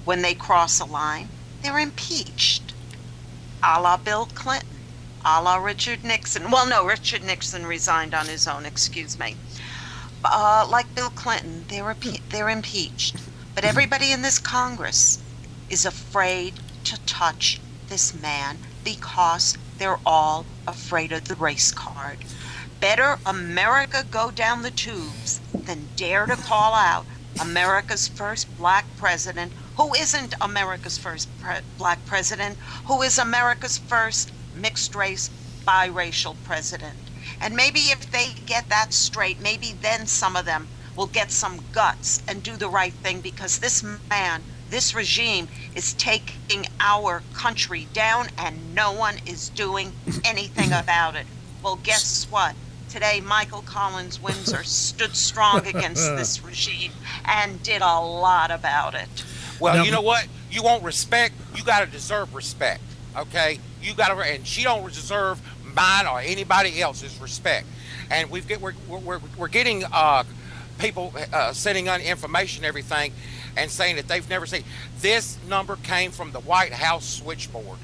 when they cross a line, they're impeached. A la Bill Clinton, a la Richard Nixon. Well, no, Richard Nixon resigned on his own, excuse me. Like Bill Clinton, they're impeached. But everybody in this Congress is afraid to touch this man because they're all afraid of the race card. Better America go down the tubes than dare to call out America's first black president, who isn't America's first black president, who is America's first mixed-race, biracial president. And maybe if they get that straight, maybe then some of them will get some guts and do the right thing, because this man, this regime is taking our country down and no one is doing anything about it. Well, guess what? Today, Michael Collins-Windsor stood strong against this regime and did a lot about it. Well, now, you know what? You want respect, you got to deserve respect, okay? You got to, and she don't deserve mine or anybody else's respect. And we're getting people sending on information, everything, and saying that they've never seen. This number came from the White House switchboard.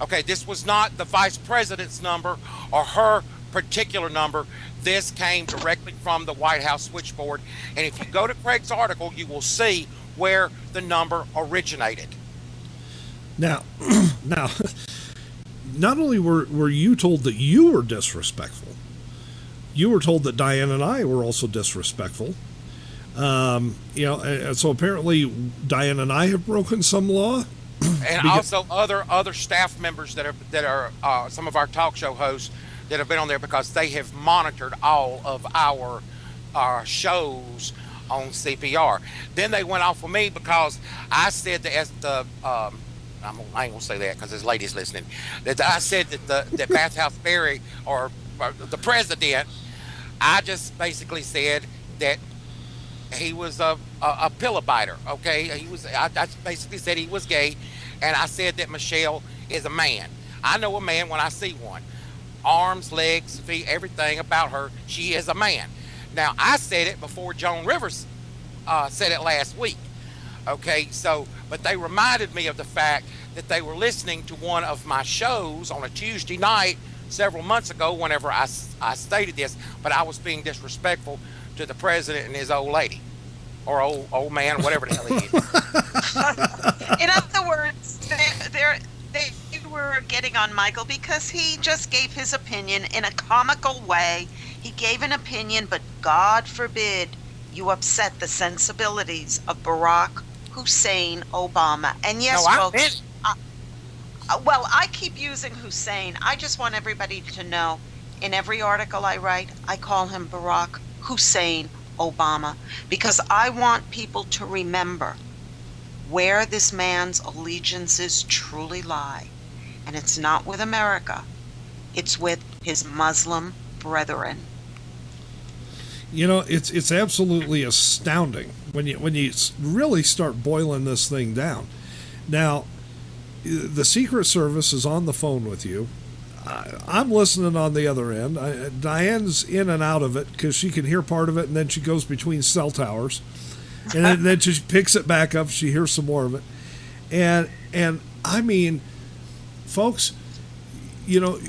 Okay, this was not the vice president's number or her particular number. This came directly from the White House switchboard. And if you go to Craig's article, you will see where the number originated. Now, not only were you told that you were disrespectful, you were told that Diane and I were also disrespectful. And so apparently Diane and I have broken some law. And also other staff members that are some of our talk show hosts that have been on there, because they have monitored all of our shows on CPR. Then they went off with me because I said that as the I ain't gonna say that because there's ladies listening. That I said that Bathhouse Barry or the president. I just basically said that he was a pillow biter. Okay, I basically said he was gay, and I said that Michelle is a man. I know a man when I see one. Arms, legs, feet, everything about her. She is a man. Now, I said it before Joan Rivers said it last week. Okay, so, but they reminded me of the fact that they were listening to one of my shows on a Tuesday night several months ago whenever I stated this, but I was being disrespectful to the president and his old lady. Or old man, whatever the hell he is. In other words, they were getting on Michael because he just gave his opinion in a comical way. He gave an opinion, but God forbid you upset the sensibilities of Barack Hussein Obama. And yes, folks, well, I keep using Hussein. I just want everybody to know, in every article I write, I call him Barack Hussein Obama, because I want people to remember where this man's allegiances truly lie. And it's not with America. It's with his Muslim brethren. You know, it's absolutely astounding when you really start boiling this thing down. Now, the Secret Service is on the phone with you. I'm listening on the other end. Diane's in and out of it because she can hear part of it, and then she goes between cell towers, and then she picks it back up. She hears some more of it, and I mean, folks, you know,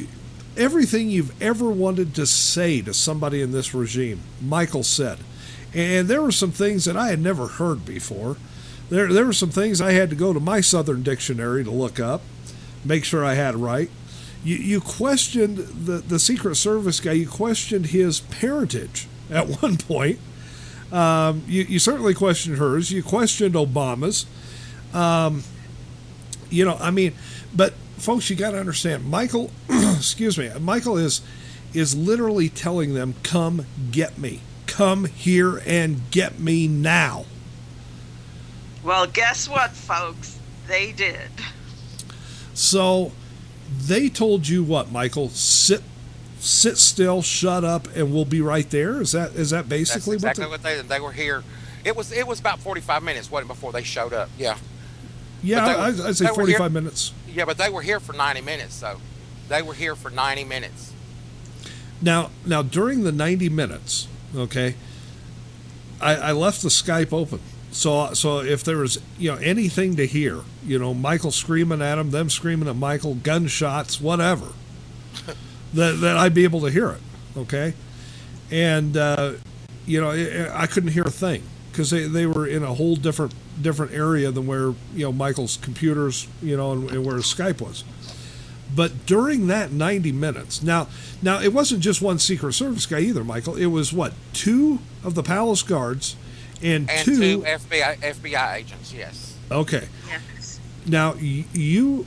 everything you've ever wanted to say to somebody in this regime, Michael said, and there were some things that I had never heard before. There were some things I had to go to my Southern Dictionary to look up, make sure I had it right. You questioned the Secret Service guy. You questioned his parentage at one point. You certainly questioned hers. You questioned Obama's. You know, I mean, but folks, you got to understand, Michael, excuse me, Michael is literally telling them, come get me. Come here and get me now. Well, guess what, folks? They did. So they told you what, Michael? Sit still, shut up, and we'll be right there. Is that basically That's exactly what they were here? It was about 45 minutes, wasn't it, before they showed up? Yeah. Yeah, I'd say 45 minutes. Yeah, but they were here for 90 minutes, though. They were here for 90 minutes. Now during the 90 minutes, okay, I left the Skype open. So if there was, you know, anything to hear, you know, Michael screaming at him, them screaming at Michael, gunshots, whatever, that I'd be able to hear it, okay? And, you know, I couldn't hear a thing because they were in a whole different area than where, you know, Michael's computers, you know, and where his Skype was. But during that 90 minutes, now it wasn't just one Secret Service guy either, Michael. It was, what, 2 of the Palace Guards and two FBI agents, yes. Okay. Yes. Now, you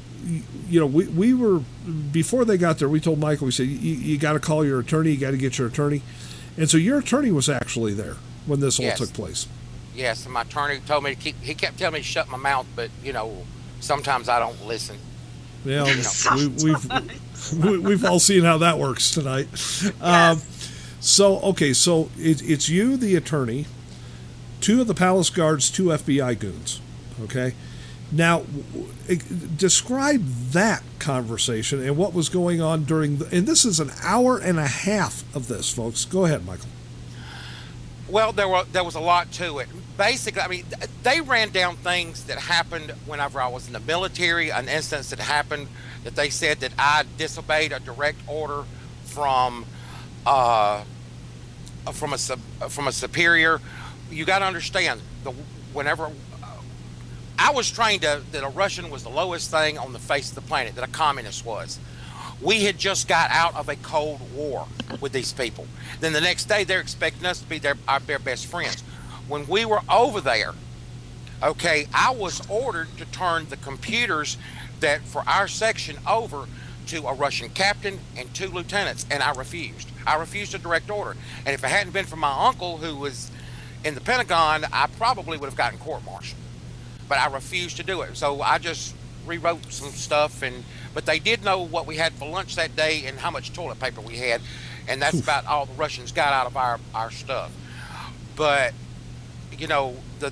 know, we were, before they got there, we told Michael, we said, you got to call your attorney, you got to get your attorney. And so your attorney was actually there when this all took place. Yes, and my attorney told me he kept telling me to shut my mouth, but, you know, sometimes I don't listen. Yeah, we've all seen how that works tonight. Yes. So it's you, the attorney, 2 of the Palace Guards, 2 FBI goons. Okay. Now, describe that conversation and what was going on during and this is an hour and a half of this, folks. Go ahead, Michael. Well, there was a lot to it. Basically, I mean, they ran down things that happened whenever I was in the military. An instance that happened that they said that I disobeyed a direct order from a superior. You got to understand, whenever I was trained that a Russian was the lowest thing on the face of the planet, that a communist was. We had just got out of a Cold War with these people. Then the next day, they're expecting us to be their best friends. When we were over there, okay, I was ordered to turn the computers that for our section over to a Russian captain and 2 lieutenants, and I refused. I refused a direct order. And if it hadn't been for my uncle who was in the Pentagon, I probably would have gotten court-martialed. But I refused to do it. So I just rewrote some stuff, but they did know what we had for lunch that day and how much toilet paper we had, and that's about all the Russians got out of our stuff. But you know, the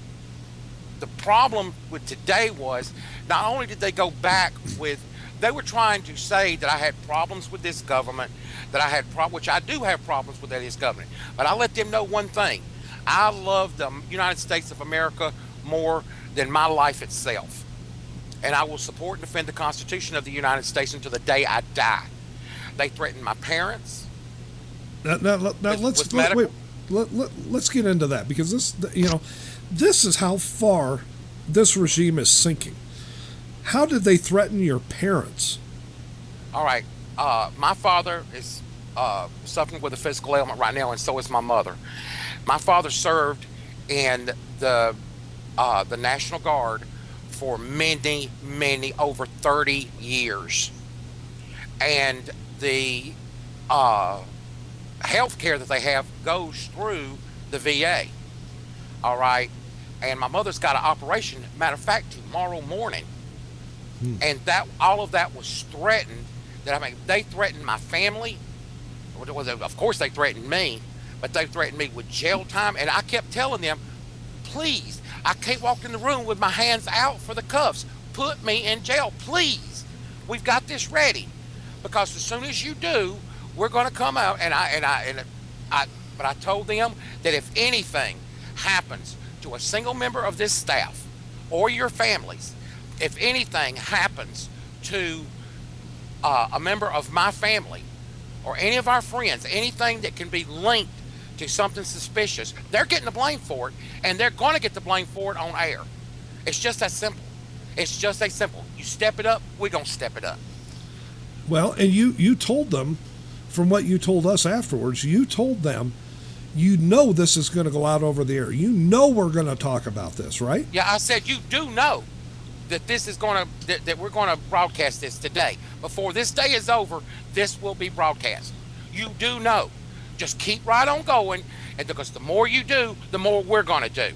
problem with today was not only did they go back with, they were trying to say that I had problems with this government, that I had which I do have problems with this government, but I let them know one thing: I love the United States of America more than my life itself. And I will support and defend the Constitution of the United States until the day I die. They threatened my parents. Now let's get into that, because this is how far this regime is sinking. How did they threaten your parents? All right. My father is suffering with a physical ailment right now, and so is my mother. My father served in the National Guard for many, over 30 years. And the health care that they have goes through the VA. All right. And my mother's got an operation, matter of fact, tomorrow morning. And all of that was threatened. They threatened my family. Of course they threatened me, but they threatened me with jail time. And I kept telling them, please, I can't walk in the room with my hands out for the cuffs. Put me in jail, please. We've got this ready, because as soon as you do, we're going to come out. But I told them that if anything happens to a single member of this staff or your families, if anything happens to a member of my family or any of our friends, anything that can be linked to something suspicious, they're getting the blame for it, and they're going to get the blame for it on air. It's just that simple. It's just that simple. You step it up, we're going to step it up. Well, and you told them, from what you told us afterwards, you told them, this is going to go out over the air. We're going to talk about this, right? Yeah, I said, you do know that this is going to, that we're going to broadcast this today. Before this day is over, this will be broadcast. You do know. Just keep right on going, and because the more you do, the more we're going to do.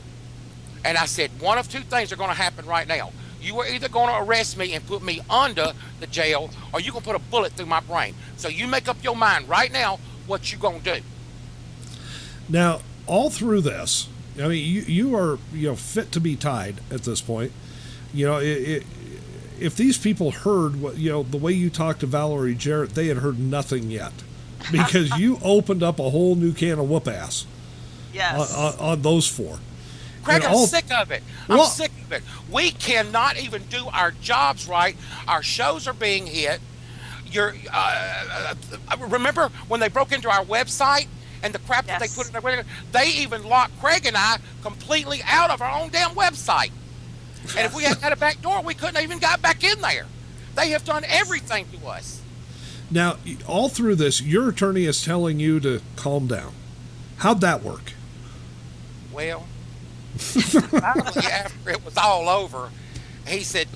And I said, one of two things are going to happen right now. You are either going to arrest me and put me under the jail, or you're going to put a bullet through my brain. So you make up your mind right now what you're going to do. Now, all through this, I mean, you are fit to be tied at this point. If these people heard what the way you talked to Valerie Jarrett, they had heard nothing yet. Because you opened up a whole new can of whoop ass. Yes. On those 4. Craig, I'm sick of it. I'm sick of it. We cannot even do our jobs right. Our shows are being hit. Remember when they broke into our website and the crap that they put in their website? They even locked Craig and I completely out of our own damn website. And if we hadn't had a back door, we couldn't have even got back in there. They have done everything to us. Now, all through this, your attorney is telling you to calm down. How'd that work? Well, finally, after it was all over, he said,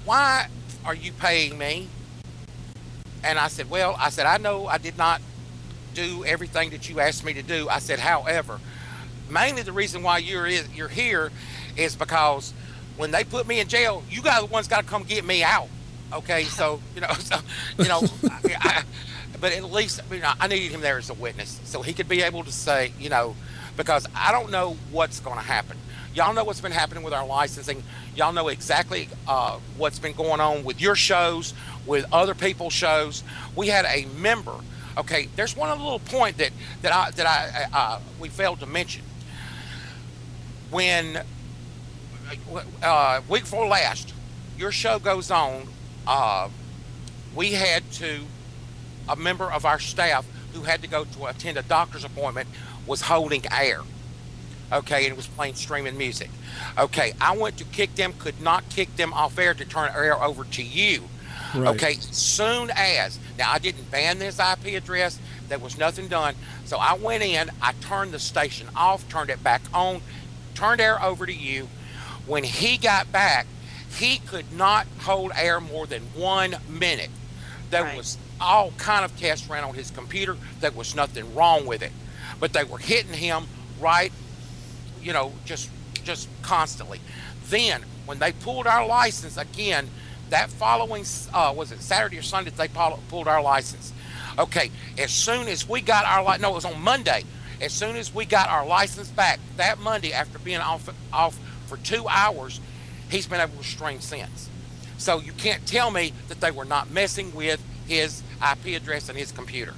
why are you paying me? And I said, I know I did not do everything that you asked me to do. I said, however, mainly the reason why you're here is because when they put me in jail, you guys are the ones got to come get me out. Okay, but at least I needed him there as a witness, so he could be able to say, because I don't know what's going to happen. Y'all know what's been happening with our licensing. Y'all know exactly what's been going on with your shows, with other people's shows. We had a member Okay, there's one other little point that we failed to mention. When week before last, your show goes on, we had a member of our staff who had to go to attend a doctor's appointment was holding air. Okay, and was playing streaming music. Okay, I went to kick them, could not kick them off air to turn air over to you. Right. Okay, soon as, now I didn't ban this IP address, there was nothing done. So I went in, I turned the station off, turned it back on, turned air over to you. When he got back, he could not hold air more than 1 minute. There was all kind of tests ran on his computer. There was nothing wrong with it. But they were hitting him right, just constantly. Then, when they pulled our license again, that following, was it Saturday or Sunday, they pulled our license. Okay, as soon as we got our it was on Monday. As soon as we got our license back that Monday, after being off for 2 hours, he's been able to stream since. So you can't tell me that they were not messing with his IP address and his computer.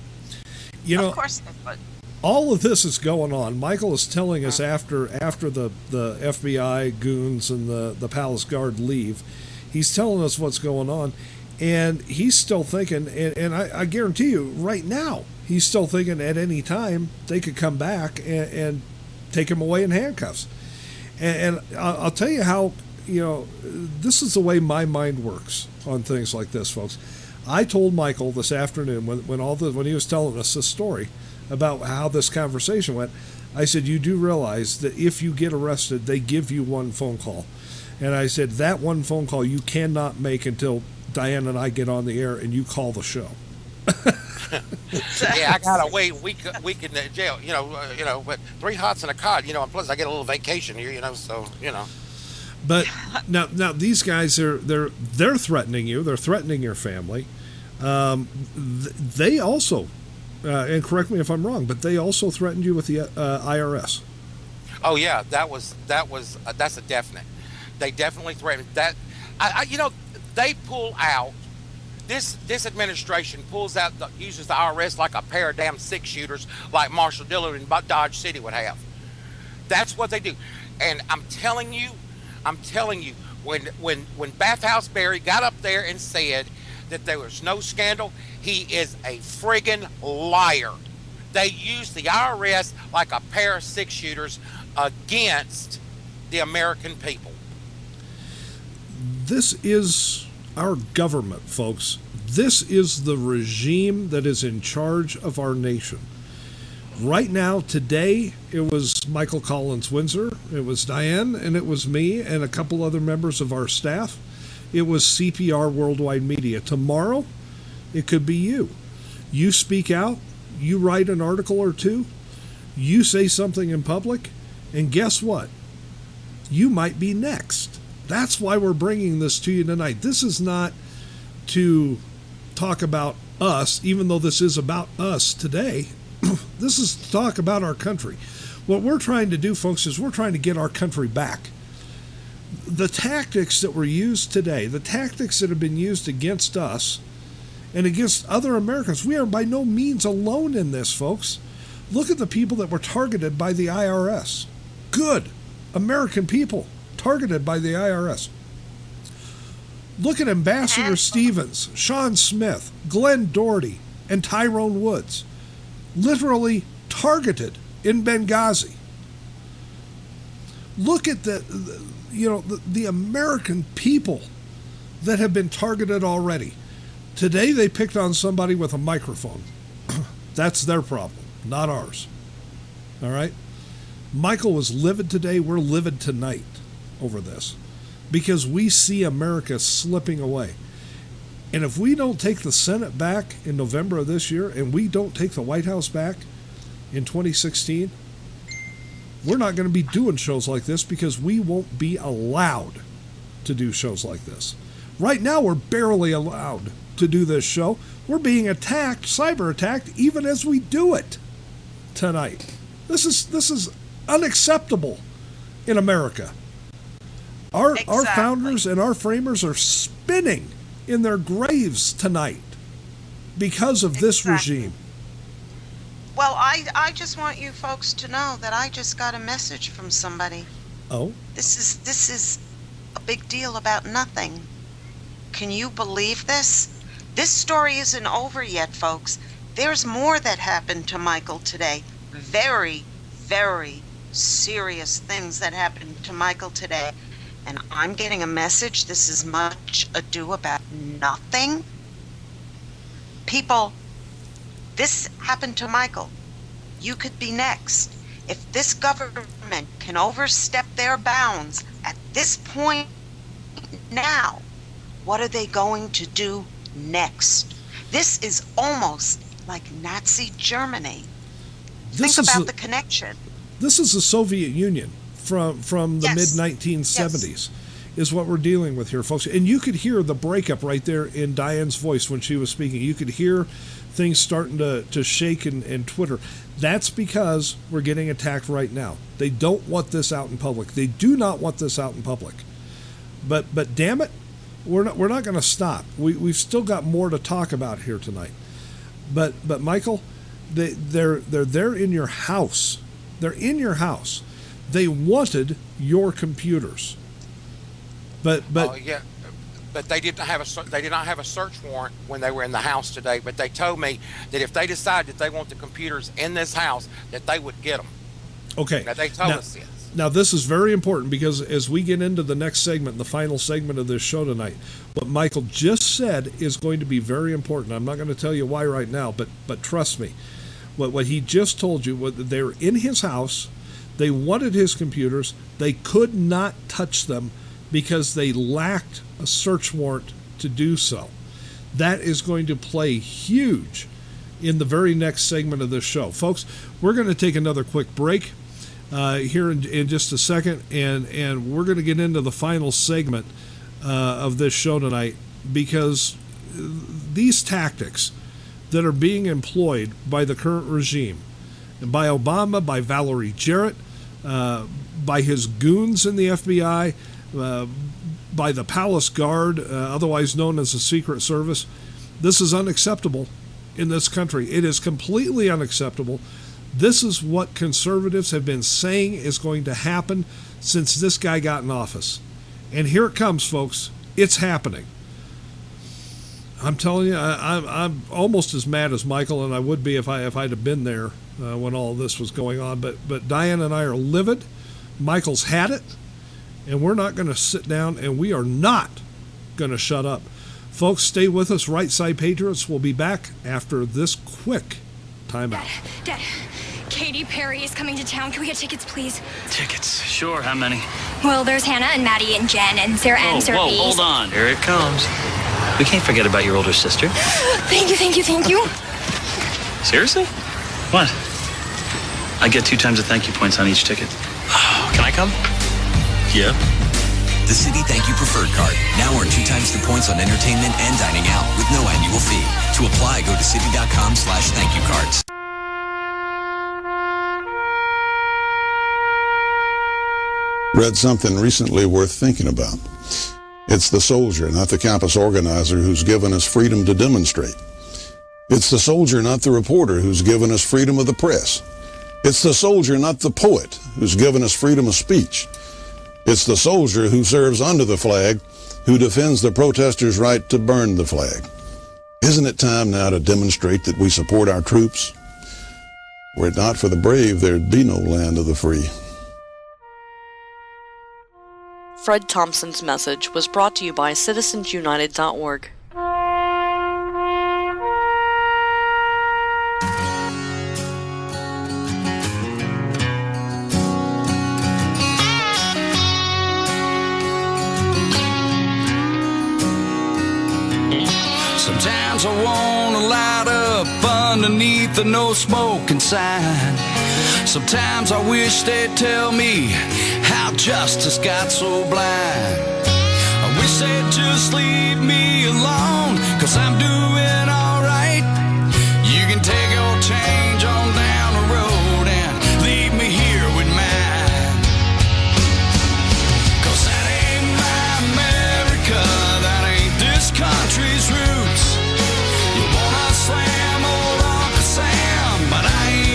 Of course they would. All of this is going on. Michael is telling us after the FBI goons and the Palace Guard leave, he's telling us what's going on, and he's still thinking, and I guarantee you right now, he's still thinking at any time they could come back and take him away in handcuffs. And I'll tell you how, this is the way my mind works on things like this, folks. I told Michael this afternoon when he was telling us this story about how this conversation went, I said, you do realize that if you get arrested, they give you one phone call. And I said, that one phone call you cannot make until Diane and I get on the air and you call the show. Yeah, I gotta wait a week in the jail, but 3 hots and a cot, and plus I get a little vacation here, so. But now these guys they're threatening you. They're threatening your family. They also, and correct me if I'm wrong, but they also threatened you with the IRS. Oh yeah, that's a definite. They definitely threatened that. They pull out. This administration uses the IRS like a pair of damn 6-shooters, like Marshall Dillard and Dodge City would have. That's what they do, and I'm telling you, when Bathhouse Barry got up there and said that there was no scandal, he is a friggin' liar. They use the IRS like a pair of 6-shooters against the American people. This is our government, folks. This is the regime that is in charge of our nation. Right now, today, it was Michael Collins-Windsor, it was Diane, and it was me and a couple other members of our staff. It was CPR Worldwide Media. Tomorrow, it could be you. You speak out, you write an article or two, you say something in public, and guess what? You might be next. That's why we're bringing this to you tonight. This is not to talk about us, even though this is about us today. This is to talk about our country. What we're trying to do, folks, is we're trying to get our country back. The tactics that were used today, the tactics that have been used against us and against other Americans, we are by no means alone in this, folks. Look at the people that were targeted by the IRS. Good American people targeted by the IRS. Look at Ambassador Stevens, Sean Smith, Glenn Doherty, and Tyrone Woods. Literally targeted in Benghazi. Look at the American people that have been targeted already. Today they picked on somebody with a microphone. That's their problem, not ours. All right? Michael was livid today. We're livid tonight over this because we see America slipping away. And if we don't take the Senate back in November of this year and we don't take the White House back in 2016, we're not going to be doing shows like this because we won't be allowed to do shows like this. Right now, we're barely allowed to do this show. We're being attacked, cyber attacked, even as we do it tonight. This is unacceptable in America. Our founders and our framers are spinning in their graves tonight because of this regime. Well, I just want you folks to know that I just got a message from somebody. Oh? This is a big deal about nothing. Can you believe this? This story isn't over yet, folks. There's more that happened to Michael today. Very, very serious things that happened to Michael today. And I'm getting a message. This is much ado about nothing. People, this happened to Michael. You could be next. If this government can overstep their bounds at this point now, what are they going to do next? This is almost like Nazi Germany. Think about the connection. This is the Soviet Union from the mid-1970s is what we're dealing with here, folks. And you could hear the breakup right there in Diane's voice when she was speaking. You could hear things starting to shake and twitter. That's because we're getting attacked right now. They don't want this out in public. They do not want this out in public. But damn it, we're not going to stop. We've still got more to talk about here tonight. But Michael, they're there in your house. They're in your house. They wanted your computers. But they did not have a search warrant when they were in the house today. But they told me that if they decide that they want the computers in this house, that they would get them. Okay. Now they told us this. Now this is very important because as we get into the next segment, the final segment of this show tonight, what Michael just said is going to be very important. I'm not going to tell you why right now, but trust me, what he just told you, they were in his house, they wanted his computers, they could not touch them because they lacked a search warrant to do so. That is going to play huge in the very next segment of this show. Folks, we're going to take another quick break here in just a second, and we're going to get into the final segment of this show tonight, because these tactics that are being employed by the current regime, and by Obama, by Valerie Jarrett, by his goons in the FBI, by the Palace Guard, otherwise known as the Secret Service. This is unacceptable in this country. It is completely unacceptable. This is what conservatives have been saying is going to happen since this guy got in office. And here it comes, folks. It's happening. I'm telling you, I'm almost as mad as Michael, and I would be if I'd have been there when all this was going on. But Diane and I are livid. Michael's had it. And we're not going to sit down, and we are not going to shut up. Folks, stay with us. Right Side Patriots will be back after this quick timeout. Dad, Katy Perry is coming to town. Can we get tickets, please? Tickets? Sure. How many? Well, there's Hannah and Maddie and Jen and Sarah and Sarah. Whoa, hold on. Here it comes. We can't forget about your older sister. Thank you. Seriously? What? I get 2 times the thank you points on each ticket. Can I come? Yeah. The City Thank You Preferred Card. Now earn 2 times the points on entertainment and dining out with no annual fee. To apply, go to city.com/thankyoucards. Read something recently worth thinking about. It's the soldier, not the campus organizer, who's given us freedom to demonstrate. It's the soldier, not the reporter, who's given us freedom of the press. It's the soldier, not the poet, who's given us freedom of speech. It's the soldier who serves under the flag, who defends the protesters' right to burn the flag. Isn't it time now to demonstrate that we support our troops? Were it not for the brave, there'd be no land of the free. Fred Thompson's message was brought to you by citizensunited.org. Sometimes I wanna light up underneath the no smoking sign. Sometimes I wish they'd tell me how justice got so blind. I wish they'd just leave me alone, 'cause I'm doing alright. You can take your change on down the road and leave me here with mine. 'Cause that ain't my America, that ain't this country's roots. You wanna slam old Uncle Sam, but I ain't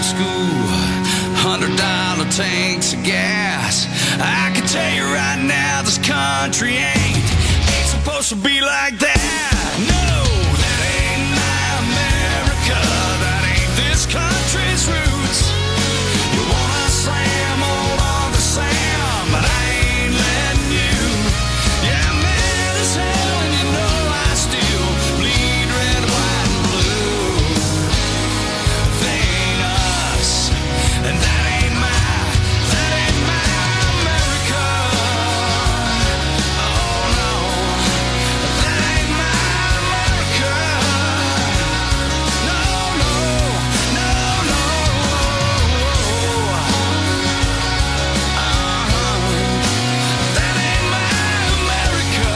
school, $100 tanks of gas. I can tell you right now, this country ain't supposed to be like that. No, that ain't my America. That ain't this country's roots. You wanna slam, hold on to Sam, but I ain't letting you. Yeah, I'm mad as hell, and you know I still bleed red, white, and blue. They ain't us, and that ain't my America. Oh no, that ain't my America. No, no, no, no. That ain't my America.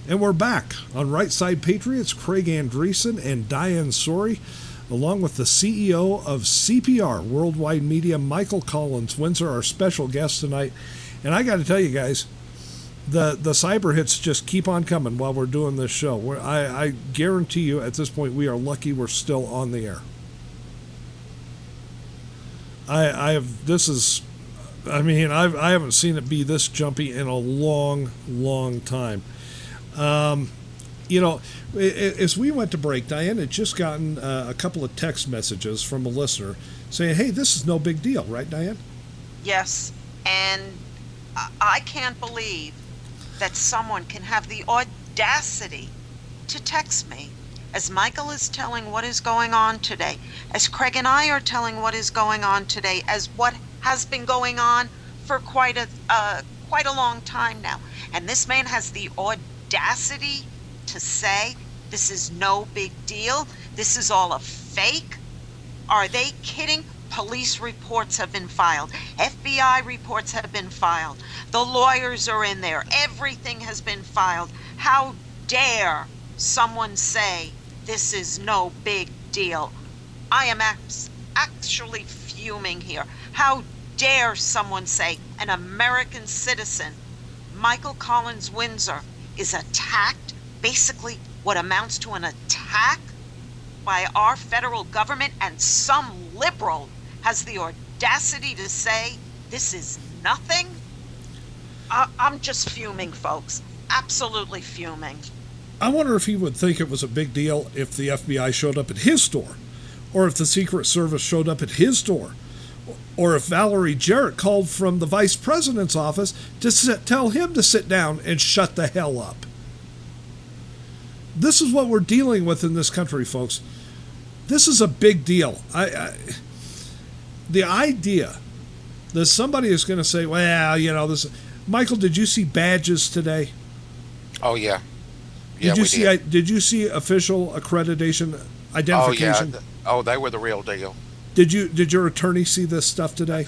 And we're back on Right Side Patriots. Craig Andreessen and Diane Sori, along with the CEO of CPR Worldwide Media, Michael Collins-Windsor, our special guest tonight. And I got to tell you guys, the cyber hits just keep on coming while we're doing this show. I guarantee you at this point we are lucky we're still on the air. I haven't seen it be this jumpy in a long, long time. As we went to break, Diane had just gotten a couple of text messages from a listener saying, hey, this is no big deal, right, Diane? Yes, and I can't believe that someone can have the audacity to text me as Michael is telling what is going on today, as Craig and I are telling what is going on today, as what has been going on for quite a long time now. And this man has the audacity to say this is no big deal, this is all a fake. Are they kidding? Police reports have been filed, FBI reports have been filed, the lawyers are in there, everything has been filed. How dare someone say this is no big deal? I am actually fuming here. How dare someone say an American citizen, Michael Collins-Windsor, is attacked, basically what amounts to an attack by our federal government, and some liberal has the audacity to say this is nothing? I'm just fuming, folks. Absolutely fuming. I wonder if he would think it was a big deal if the FBI showed up at his door, or if the Secret Service showed up at his door, or if Valerie Jarrett called from the Vice President's office to tell him to sit down and shut the hell up. This is what we're dealing with in this country, folks. This is a big deal. The idea that somebody is going to say, well, this... Michael, did you see badges today? Oh, yeah. Did you see official accreditation identification? Oh, yeah. They were the real deal. Did your attorney see this stuff today?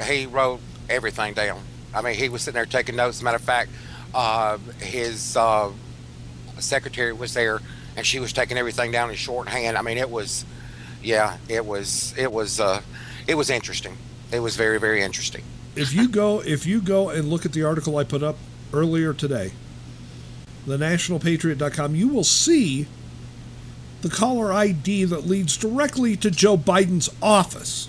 He wrote everything down. I mean, he was sitting there taking notes. As a matter of fact, his secretary was there, and she was taking everything down in shorthand. I mean, it was interesting. It was very, very interesting. If you go and look at the article I put up earlier today, thenationalpatriot.com, you will see the caller ID that leads directly to Joe Biden's office.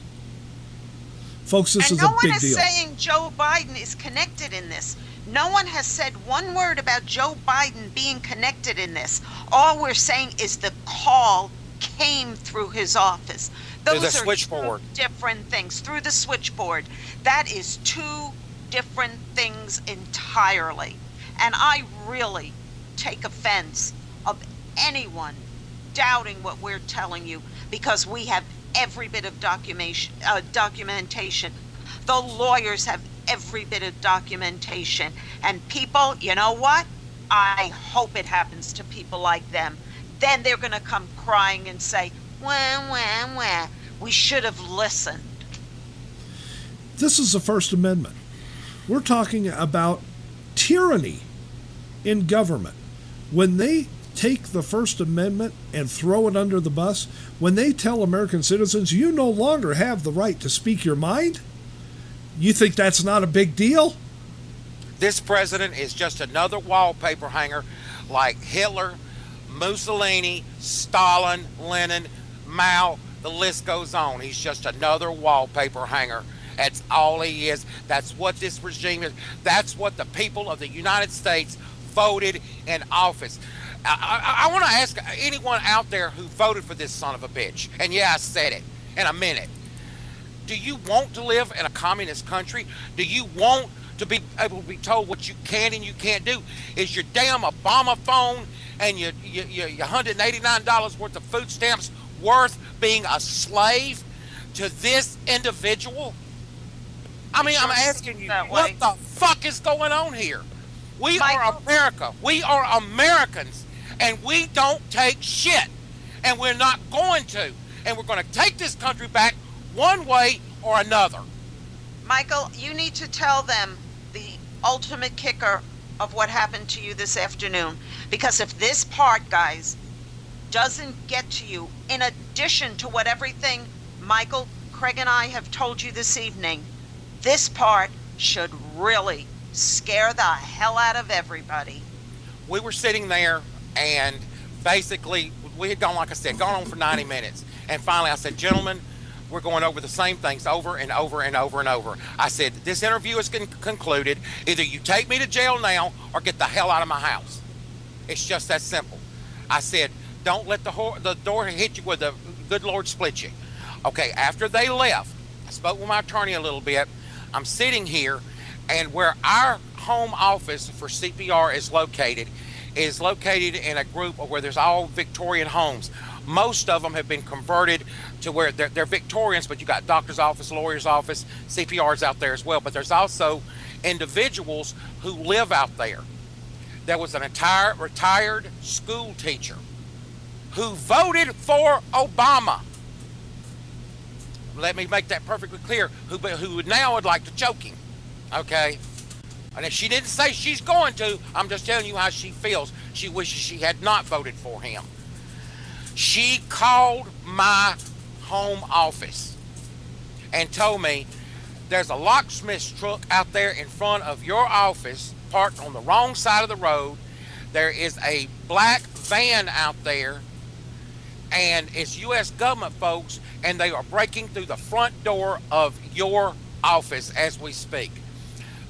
Folks, this is a big deal. And no one is saying Joe Biden is connected in this. No one has said one word about Joe Biden being connected in this. All we're saying is the call came through his office. Those are two different things. Through the switchboard. That is two different things entirely. And I really take offense of anyone doubting what we're telling you, because we have every bit of documentation. The lawyers have every bit of documentation. And people, you know what? I hope it happens to people like them. Then they're going to come crying and say, wah, we should have listened. This is the First Amendment. We're talking about tyranny in government. When they take the First Amendment and throw it under the bus, when they tell American citizens you no longer have the right to speak your mind, You think that's not a big deal? This president is just another wallpaper hanger like Hitler, Mussolini, Stalin, Lenin, Mao. The list goes on. He's just another wallpaper hanger. That's all he is. That's what this regime is. That's what the people of the United States voted in office. I want to ask anyone out there who voted for this son of a bitch, and yeah, I said it, and I meant it. Do you want to live in a communist country? Do you want to be able to be told what you can and you can't do? Is your damn Obama phone and your $189 worth of food stamps worth being a slave to this individual? I mean, I'm asking you, what the fuck is going on here? We are America. We are Americans, and we don't take shit, and we're not going to, and we're going to take this country back one way or another. Michael, you need to tell them the ultimate kicker of what happened to you this afternoon, because if this part, guys, doesn't get to you, in addition to what everything Michael, Craig, and I have told you this evening, this part should really scare the hell out of everybody. We were sitting there, and basically, we had gone, like I said, gone on for 90 minutes. And finally, I said, gentlemen, we're going over the same things over and over and over and over. I said, this interview is concluded. Either you take me to jail now or get the hell out of my house. It's just that simple. I said, don't let the door hit you where the good Lord split you. Okay, after they left, I spoke with my attorney a little bit. I'm sitting here, and where our home office for CPR is located in a group where there's all Victorian homes. Most of them have been converted to where they're Victorians, but you got doctor's office, lawyer's office, CPR's out there as well. But there's also individuals who live out there. There was an entire retired school teacher who voted for Obama. Let me make that perfectly clear, who now would like to choke him, okay? And if she didn't say she's going to, I'm just telling you how she feels. She wishes she had not voted for him. She called my home office and told me there's a locksmith's truck out there in front of your office parked on the wrong side of the road. There is a black van out there, and it's U.S. government folks, and they are breaking through the front door of your office as we speak.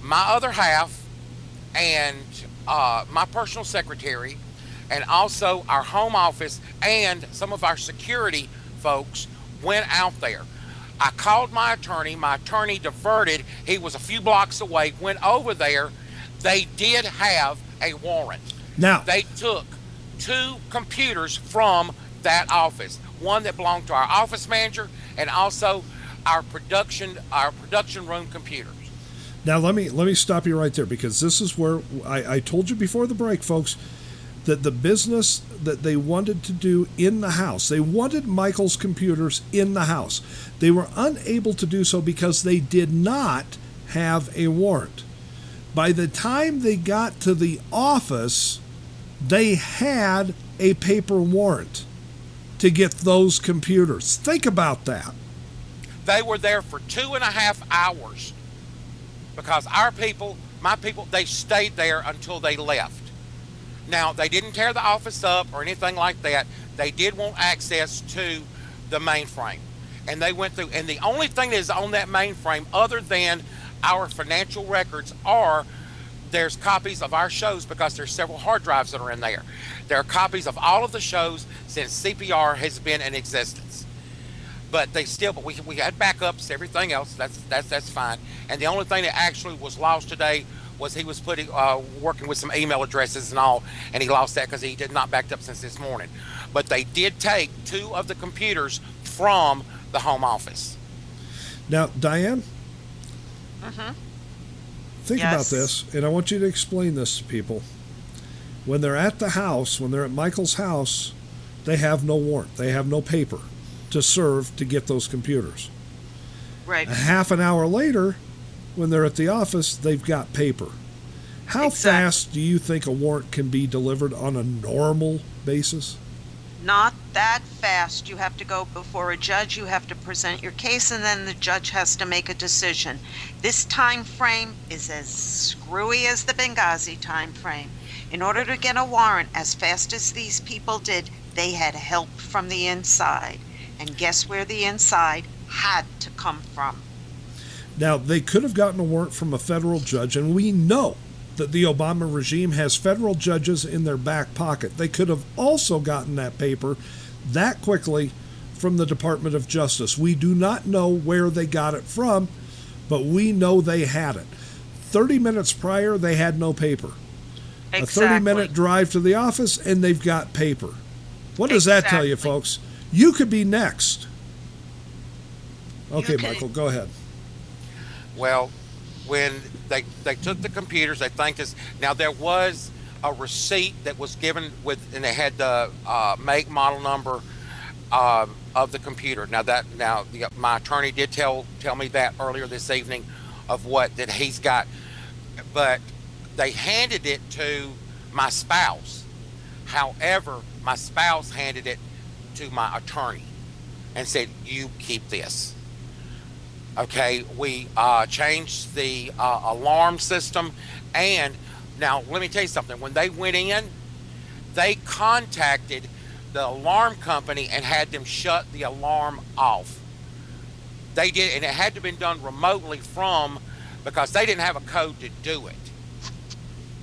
My other half and my personal secretary, and also our home office and some of our security folks went out there. I called my attorney diverted. He was a few blocks away, went over there. They did have a warrant. Now, they took 2 computers from that office, one that belonged to our office manager and also our production room computers. Now let me stop you right there, because this is where I told you before the break, folks, that the business that they wanted to do in the house, they wanted Michael's computers in the house. They were unable to do so because they did not have a warrant. By the time they got to the office, they had a paper warrant to get those computers. Think about that. They were there for 2.5 hours because my people, they stayed there until they left. Now, they didn't tear the office up or anything like that. They did want access to the mainframe. And they went through, and the only thing that is on that mainframe other than our financial records there's copies of our shows, because there's several hard drives that are in there. There are copies of all of the shows since CPR has been in existence. But we had backups, everything else, that's fine. And the only thing that actually was lost today was he was working with some email addresses and all, and he lost that because he did not backed up since this morning. But they did take 2 of the computers from the home office. Now, Diane, think about this, and I want you to explain this to people. When they're at the house, when they're at Michael's house, they have no warrant. They have no paper to serve to get those computers. Right. A half an hour later, when they're at the office, they've got paper. How fast do you think a warrant can be delivered on a normal basis? Not that fast. You have to go before a judge, you have to present your case, and then the judge has to make a decision. This time frame is as screwy as the Benghazi time frame. In order to get a warrant as fast as these people did, they had help from the inside. And guess where the inside had to come from? Now, they could have gotten a warrant from a federal judge, and we know that the Obama regime has federal judges in their back pocket. They could have also gotten that paper that quickly from the Department of Justice. We do not know where they got it from, but we know they had it. 30 minutes prior, they had no paper. Exactly. A 30-minute drive to the office, and they've got paper. What does that tell you, folks? You could be next. Okay, Michael, go ahead. Well, when they took the computers, they thanked us. Now, there was a receipt that was given with, and they had the make, model number of the computer. My attorney did tell me that earlier this evening of what that he's got, but they handed it to my spouse. However, my spouse handed it to my attorney and said, "You keep this." Okay, we changed the alarm system, and now let me tell you something. When they went in, they contacted the alarm company and had them shut the alarm off. They did, and it had to be done remotely because they didn't have a code to do it.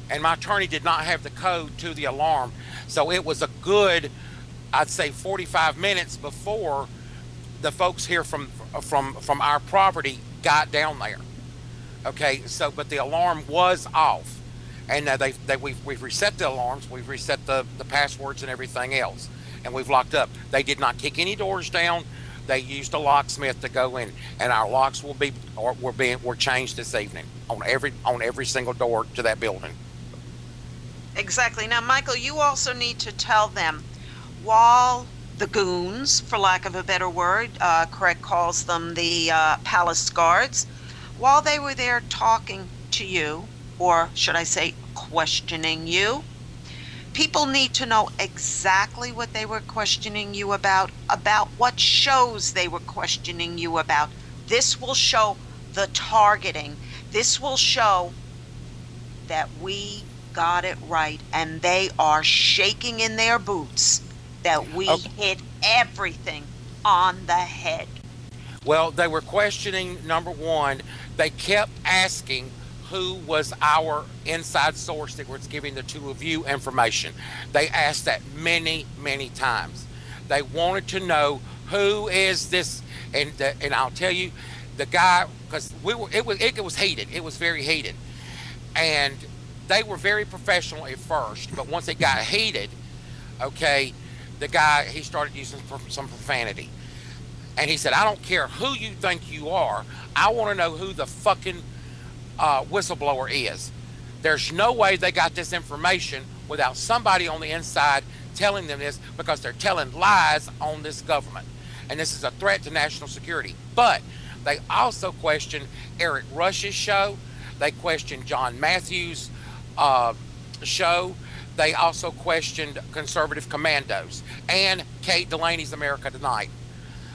And my attorney did not have the code to the alarm, so it was a good, I'd say, 45 minutes before the folks here from our property got down there. Okay, so but the alarm was off, and we've reset the alarms, we've reset the passwords and everything else, and we've locked up. They did not kick any doors down. They used a locksmith to go in, and our locks were changed this evening on every single door to that building. Exactly. Now, Michael, you also need to tell them, while the goons, for lack of a better word, Craig calls them the palace guards, while they were there talking to you, or should I say questioning you, people need to know exactly what they were questioning you about what shows they were questioning you about. This will show the targeting. This will show that we got it right, and they are shaking in their boots that we hit everything on the head. Well, they were questioning, number one, they kept asking who was our inside source that was giving the two of you information. They asked that many, many times. They wanted to know who is this, and I'll tell you, the guy, because it was heated. It was very heated, and they were very professional at first, but once it got heated, okay, the guy, he started using some profanity. And he said, "I don't care who you think you are. I want to know who the fucking whistleblower is. There's no way they got this information without somebody on the inside telling them this, because they're telling lies on this government. And this is a threat to national security." But they also questioned Eric Rush's show. They questioned John Matthews' show. They also questioned Conservative Commandos and Kate Delaney's America Tonight.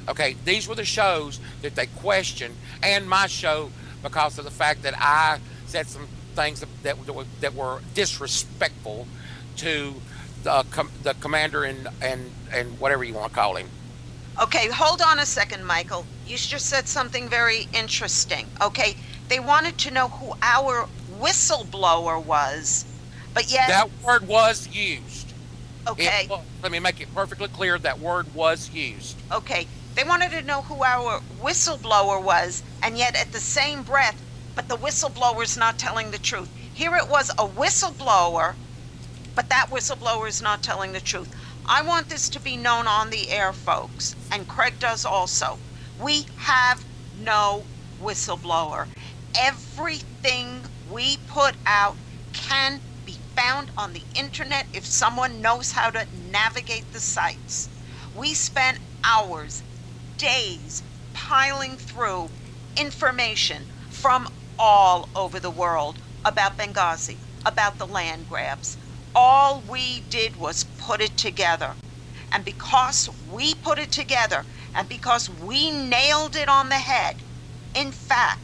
Okay, these were the shows that they questioned, and my show, because of the fact that I said some things that were disrespectful to the commander and whatever you want to call him. Okay, hold on a second, Michael. You just said something very interesting. Okay, they wanted to know who our whistleblower was, but yet that word was used. Okay. Let me make it perfectly clear, that word was used. Okay, they wanted to know who our whistleblower was, and yet at the same breath, but the whistleblower's not telling the truth. Here it was a whistleblower, but that whistleblower is not telling the truth. I want this to be known on the air, folks, and Craig does also. We have no whistleblower. Everything we put out can be found on the internet if someone knows how to navigate the sites. We spent hours, days, piling through information from all over the world about Benghazi, about the land grabs. All we did was put it together. And because we put it together, and because we nailed it on the head, in fact,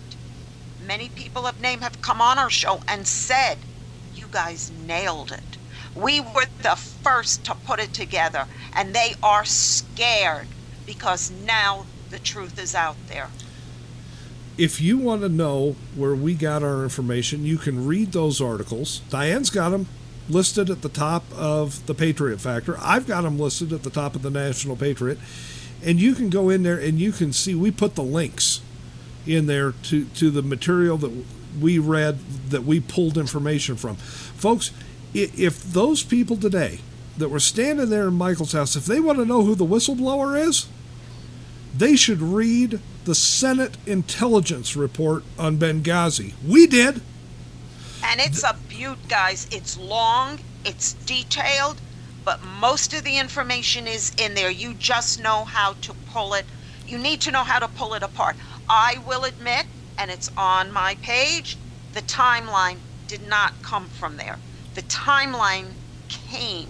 many people have come on our show and said, you guys nailed it. We were the first to put it together, and they are scared because now the truth is out there. If you want to know where we got our information, you can read those articles. Diane's got them listed at the top of the Patriot Factor. I've got them listed at the top of the National Patriot. And you can go in there and you can see we put the links in there to the material that we read, that we pulled information from. Folks, if those people today that were standing there in Michael's house, if they want to know who the whistleblower is, they should read the Senate intelligence report on Benghazi. We did. And it's a beaut, guys. It's long, it's detailed, but most of the information is in there. You just know how to pull it. You need to know how to pull it apart. I will admit, and it's on my page, the timeline did not come from there. The timeline came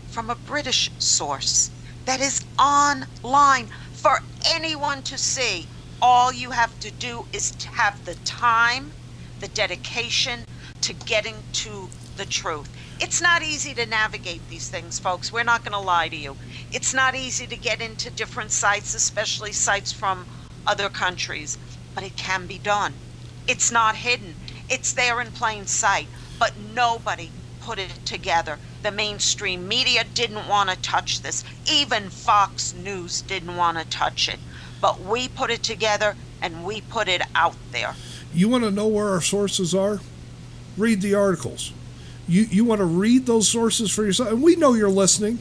from a British source that is online for anyone to see. All you have to do is to have the time, the dedication to getting to the truth. It's not easy to navigate these things, folks. We're not going to lie to you. It's not easy to get into different sites, especially sites from other countries, but it can be done. It's not hidden. It's there in plain sight, but nobody put it together. The mainstream media didn't want to touch this. Even Fox News didn't want to touch it, but we put it together and we put it out there. You want to know where our sources are? Read the articles. You want to read those sources for yourself. And we know you're listening.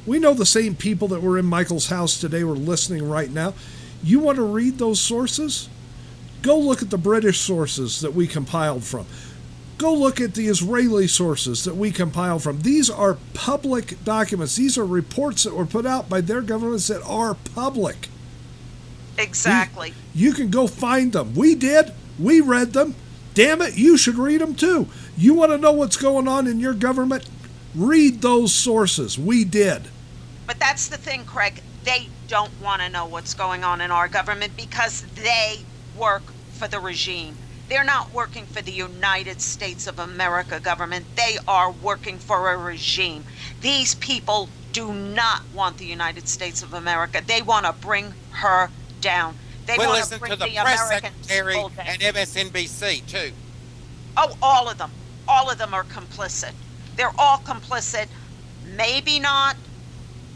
We know the same people that were in Michael's house today were listening right now. You want to read those sources? Go look at the British sources that we compiled from. Go look at the Israeli sources that we compiled from. These are public documents. These are reports that were put out by their governments that are public. Exactly. You can go find them. We did. We read them. Damn it, you should read them too. You want to know what's going on in your government? Read those sources. We did. But that's the thing, Craig. They don't want to know what's going on in our government because they work for the regime. They're not working for the United States of America government. They are working for a regime. These people do not want the United States of America. They want to bring her down. They we want listen bring to the the press American secretary people down. and MSNBC too. Oh, all of them. All of them are complicit. They're all complicit. Maybe not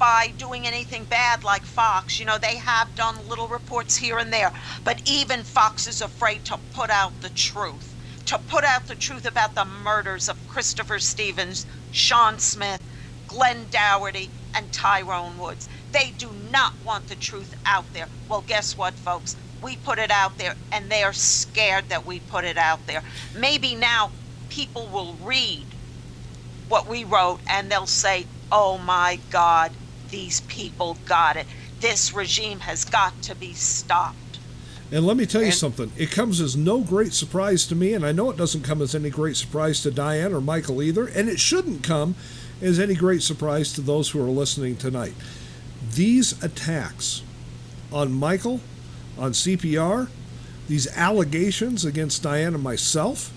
by doing anything bad like Fox. You know, they have done little reports here and there. But even Fox is afraid to put out the truth. To put out the truth about the murders of Christopher Stevens, Sean Smith, Glenn Dougherty, and Tyrone Woods. They do not want the truth out there. Well, guess what, folks? We put it out there, and they are scared that we put it out there. Maybe now people will read what we wrote, and they'll say, oh, my God, these people got it. This regime has got to be stopped. And let me tell you something. It comes as no great surprise to me, and I know it doesn't come as any great surprise to Diane or Michael either, and it shouldn't come as any great surprise to those who are listening tonight. These attacks on Michael, on CPR, these allegations against Diane and myself,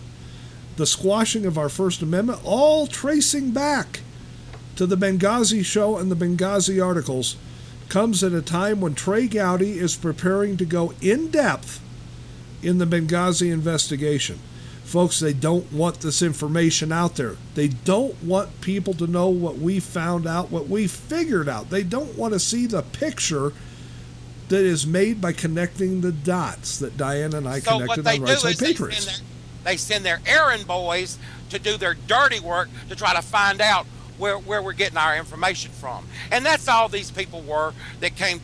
the squashing of our First Amendment, all tracing back to the Benghazi show and the Benghazi articles, comes at a time when Trey Gowdy is preparing to go in depth in the Benghazi investigation. Folks, they don't want this information out there. They don't want people to know what we found out, what we figured out. They don't want to see the picture that is made by connecting the dots that Diane and I connected on Right Side Patriots. They send their errand boys to do their dirty work to try to find out where we're getting our information from. And that's all these people were that came.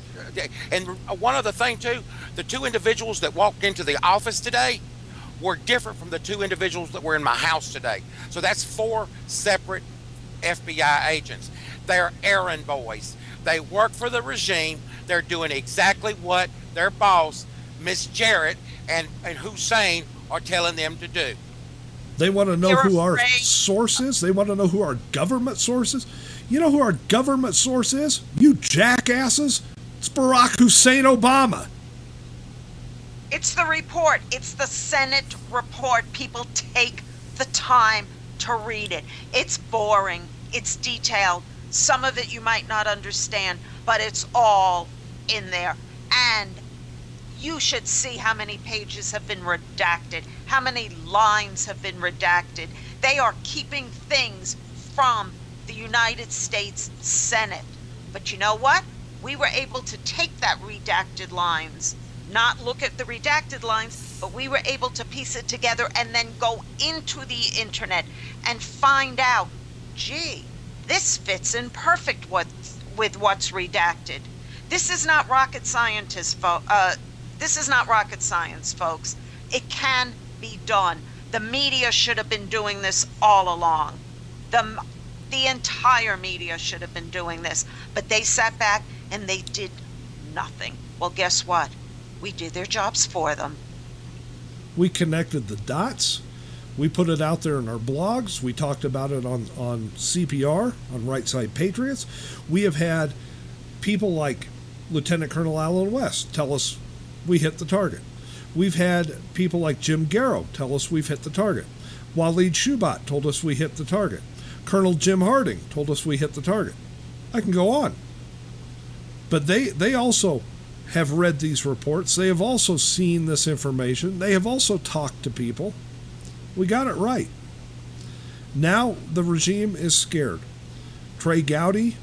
And one other thing, too, the two individuals that walked into the office today were different from the two individuals that were in my house today. So that's 4 separate FBI agents. They're errand boys. They work for the regime. They're doing exactly what their boss, Miss Jarrett, and Hussein are telling them to do. They want to know They're who our afraid. source is. They want to know who our government source is. You know who our government source is? You jackasses. It's Barack Hussein Obama. It's the report. It's the Senate report. People take the time to read it. It's boring. It's detailed. Some of it you might not understand, but it's all in there. And you should see how many pages have been redacted, how many lines have been redacted. They are keeping things from the United States Senate. But you know what? We were able to take that redacted lines, not look at the redacted lines, but we were able to piece it together and then go into the internet and find out, gee, this fits in perfect with what's redacted. This is not rocket science, folks. It can be done. The media should have been doing this all along. The entire media should have been doing this, but they sat back and they did nothing. Well, guess what? We did their jobs for them. We connected the dots. We put it out there in our blogs. We talked about it on CPR, on Right Side Patriots. We have had people like Lieutenant Colonel Alan West tell us we hit the target. We've had people like Jim Garrow tell us we've hit the target. Waleed Shubat told us we hit the target. Colonel Jim Harding told us we hit the target. I can go on. But they also have read these reports. They have also seen this information. They have also talked to people. We got it right. Now the regime is scared. Trey Gowdy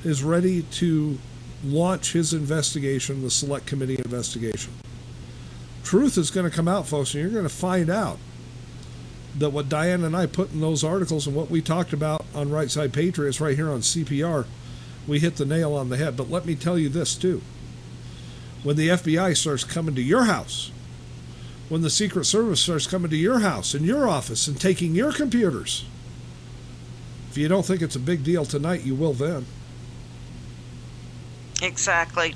is ready to launch his investigation, the Select Committee investigation. Truth is going to come out, folks, and you're going to find out that what Diane and I put in those articles and what we talked about on Right Side Patriots right here on CPR, we hit the nail on the head. But let me tell you this, too. When the FBI starts coming to your house, when the Secret Service starts coming to your house and your office and taking your computers, if you don't think it's a big deal tonight, you will then. Exactly.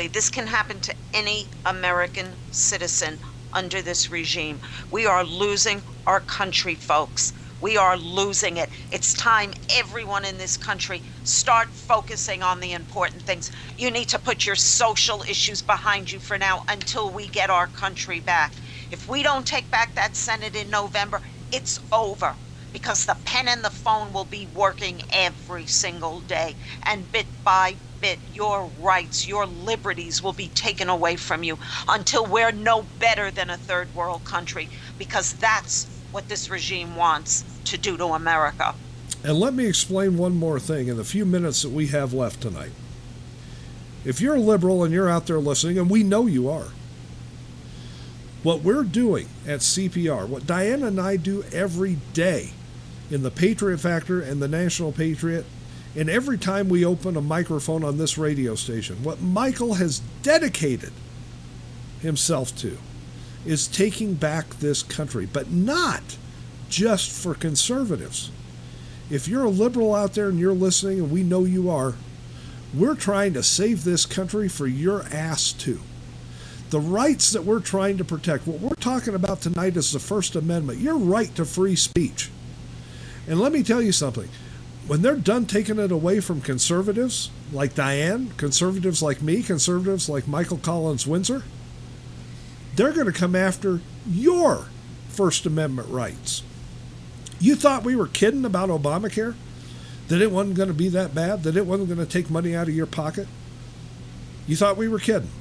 This can happen to any American citizen under this regime. We are losing our country, folks. We are losing it. It's time everyone in this country start focusing on the important things. You need to put your social issues behind you for now until we get our country back. If we don't take back that Senate in November, it's over, because the pen and the phone will be working every single day. And bit by bit, your rights, your liberties will be taken away from you until we're no better than a third world country, because that's what this regime wants to do to America. And let me explain one more thing in the few minutes that we have left tonight. If you're a liberal and you're out there listening, and we know you are, what we're doing at CPR, what Diane and I do every day in the Patriot Factor and the National Patriot, and every time we open a microphone on this radio station, what Michael has dedicated himself to is taking back this country, but not just for conservatives. If you're a liberal out there and you're listening, and we know you are, we're trying to save this country for your ass too. The rights that we're trying to protect, what we're talking about tonight is the First Amendment, your right to free speech. And let me tell you something. When they're done taking it away from conservatives like Diane, conservatives like me, conservatives like Michael Collins-Windsor, they're going to come after your First Amendment rights. You thought we were kidding about Obamacare? That it wasn't going to be that bad? That it wasn't going to take money out of your pocket? You thought we were kidding.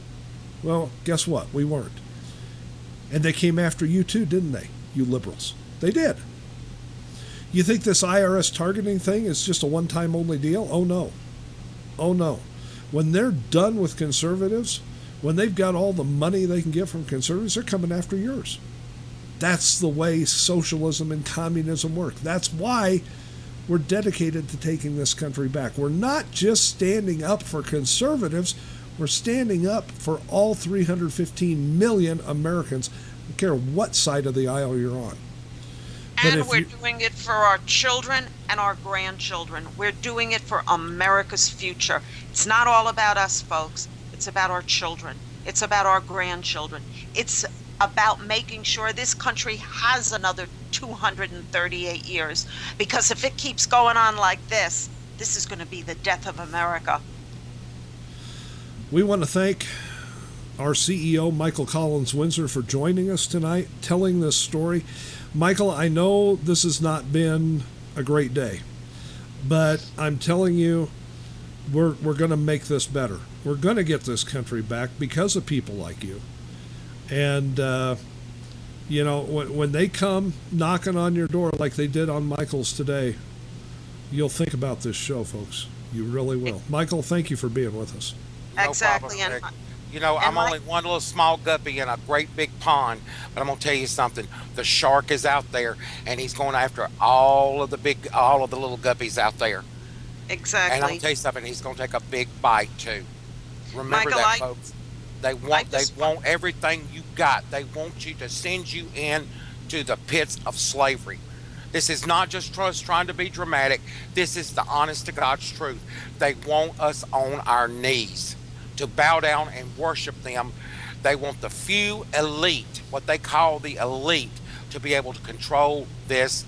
Well, guess what? We weren't. And they came after you too, didn't they, you liberals? They did. You think this IRS targeting thing is just a one-time only deal? Oh, no. Oh, no. When they're done with conservatives, when they've got all the money they can get from conservatives, they're coming after yours. That's the way socialism and communism work. That's why we're dedicated to taking this country back. We're not just standing up for conservatives. We're standing up for all 315 million Americans. I don't care what side of the aisle you're on. And we're doing it for our children and our grandchildren. We're doing it for America's future. It's not all about us, folks. It's about our children. It's about our grandchildren. It's about making sure this country has another 238 years. Because if it keeps going on like this is going to be the death of America. We want to thank our CEO, Michael Collins-Windsor, for joining us tonight, telling this story. Michael, I know this has not been a great day, but I'm telling you, we're going to make this better. We're going to get this country back because of people like you. And, when they come knocking on your door like they did on Michael's today, you'll think about this show, folks. You really will. Michael, thank you for being with us. No Exactly. problem, Rick. I'm only one little small guppy in a great big pond, but I'm gonna tell you something. The shark is out there, and he's going after all of the little guppies out there. Exactly. And I'm gonna tell you something. He's gonna take a big bite too. Remember Michael, that, folks. They want everything you got. They want you to send you in to the pits of slavery. This is not just us trying to be dramatic. This is the honest to God's truth. They want us on our knees to bow down and worship them. They want the few elite, what they call the elite, to be able to control this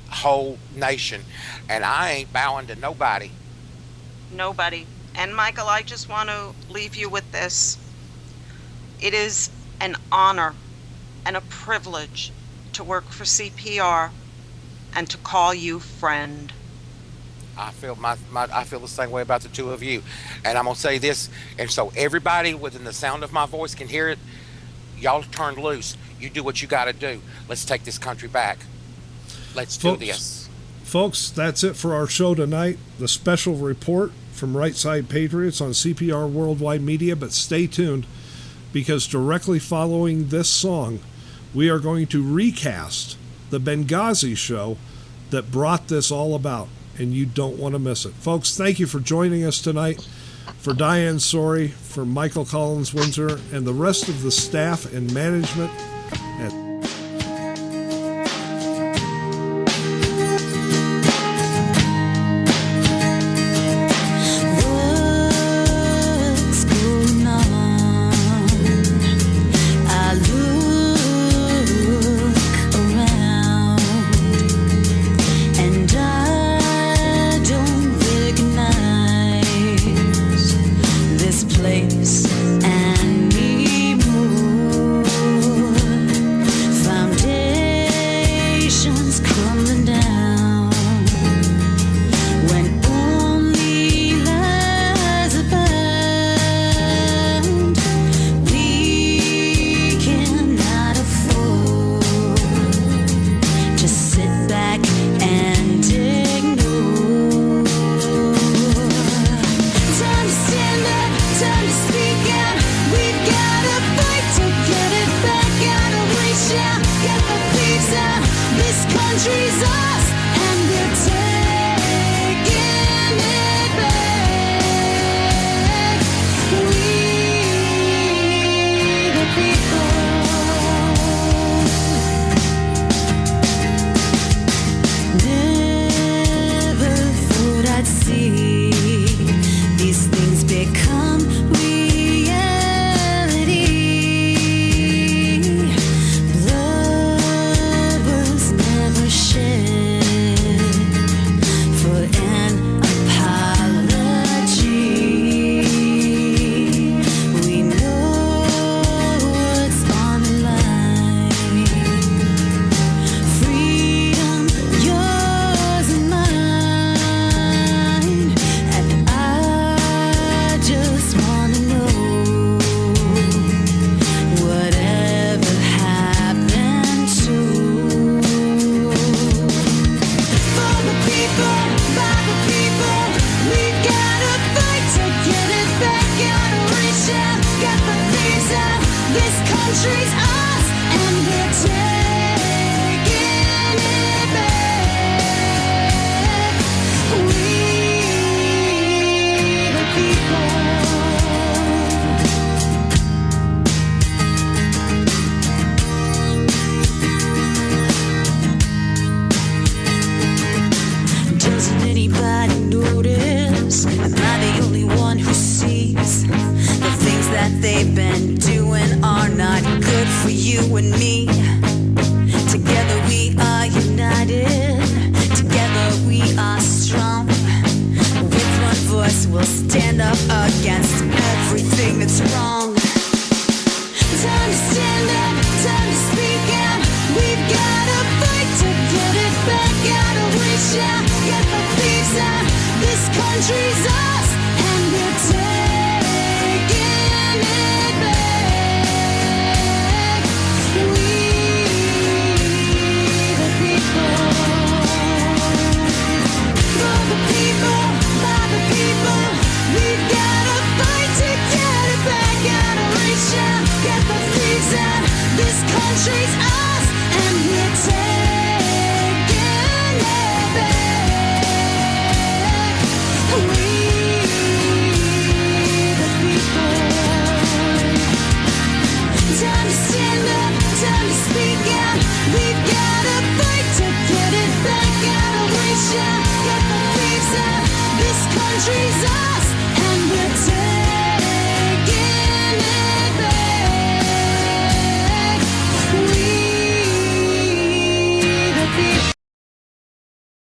whole nation. And I ain't bowing to nobody. Nobody. And Michael, I just want to leave you with this. It is an honor and a privilege to work for CPR and to call you friend. I feel I feel the same way about the two of you. And I'm gonna say this, and so everybody within the sound of my voice can hear it. Y'all turn loose. You do what you gotta do. Let's take this country back. Let's do this. Folks, that's it for our show tonight. The special report from Right Side Patriots on CPR Worldwide Media, but stay tuned, because directly following this song, we are going to recast the Benghazi show that brought this all about, and you don't want to miss it. Folks, thank you for joining us tonight. For Diane Sorey, for Michael Collins-Windsor, and the rest of the staff and management at they've been doing are not good for you. you and me. Together we are united. Together we are strong. With one voice we'll stand up against everything that's wrong. Time to stand up, time to speak out. We've gotta fight to get it back. Gotta reach out, get the peace out. This country's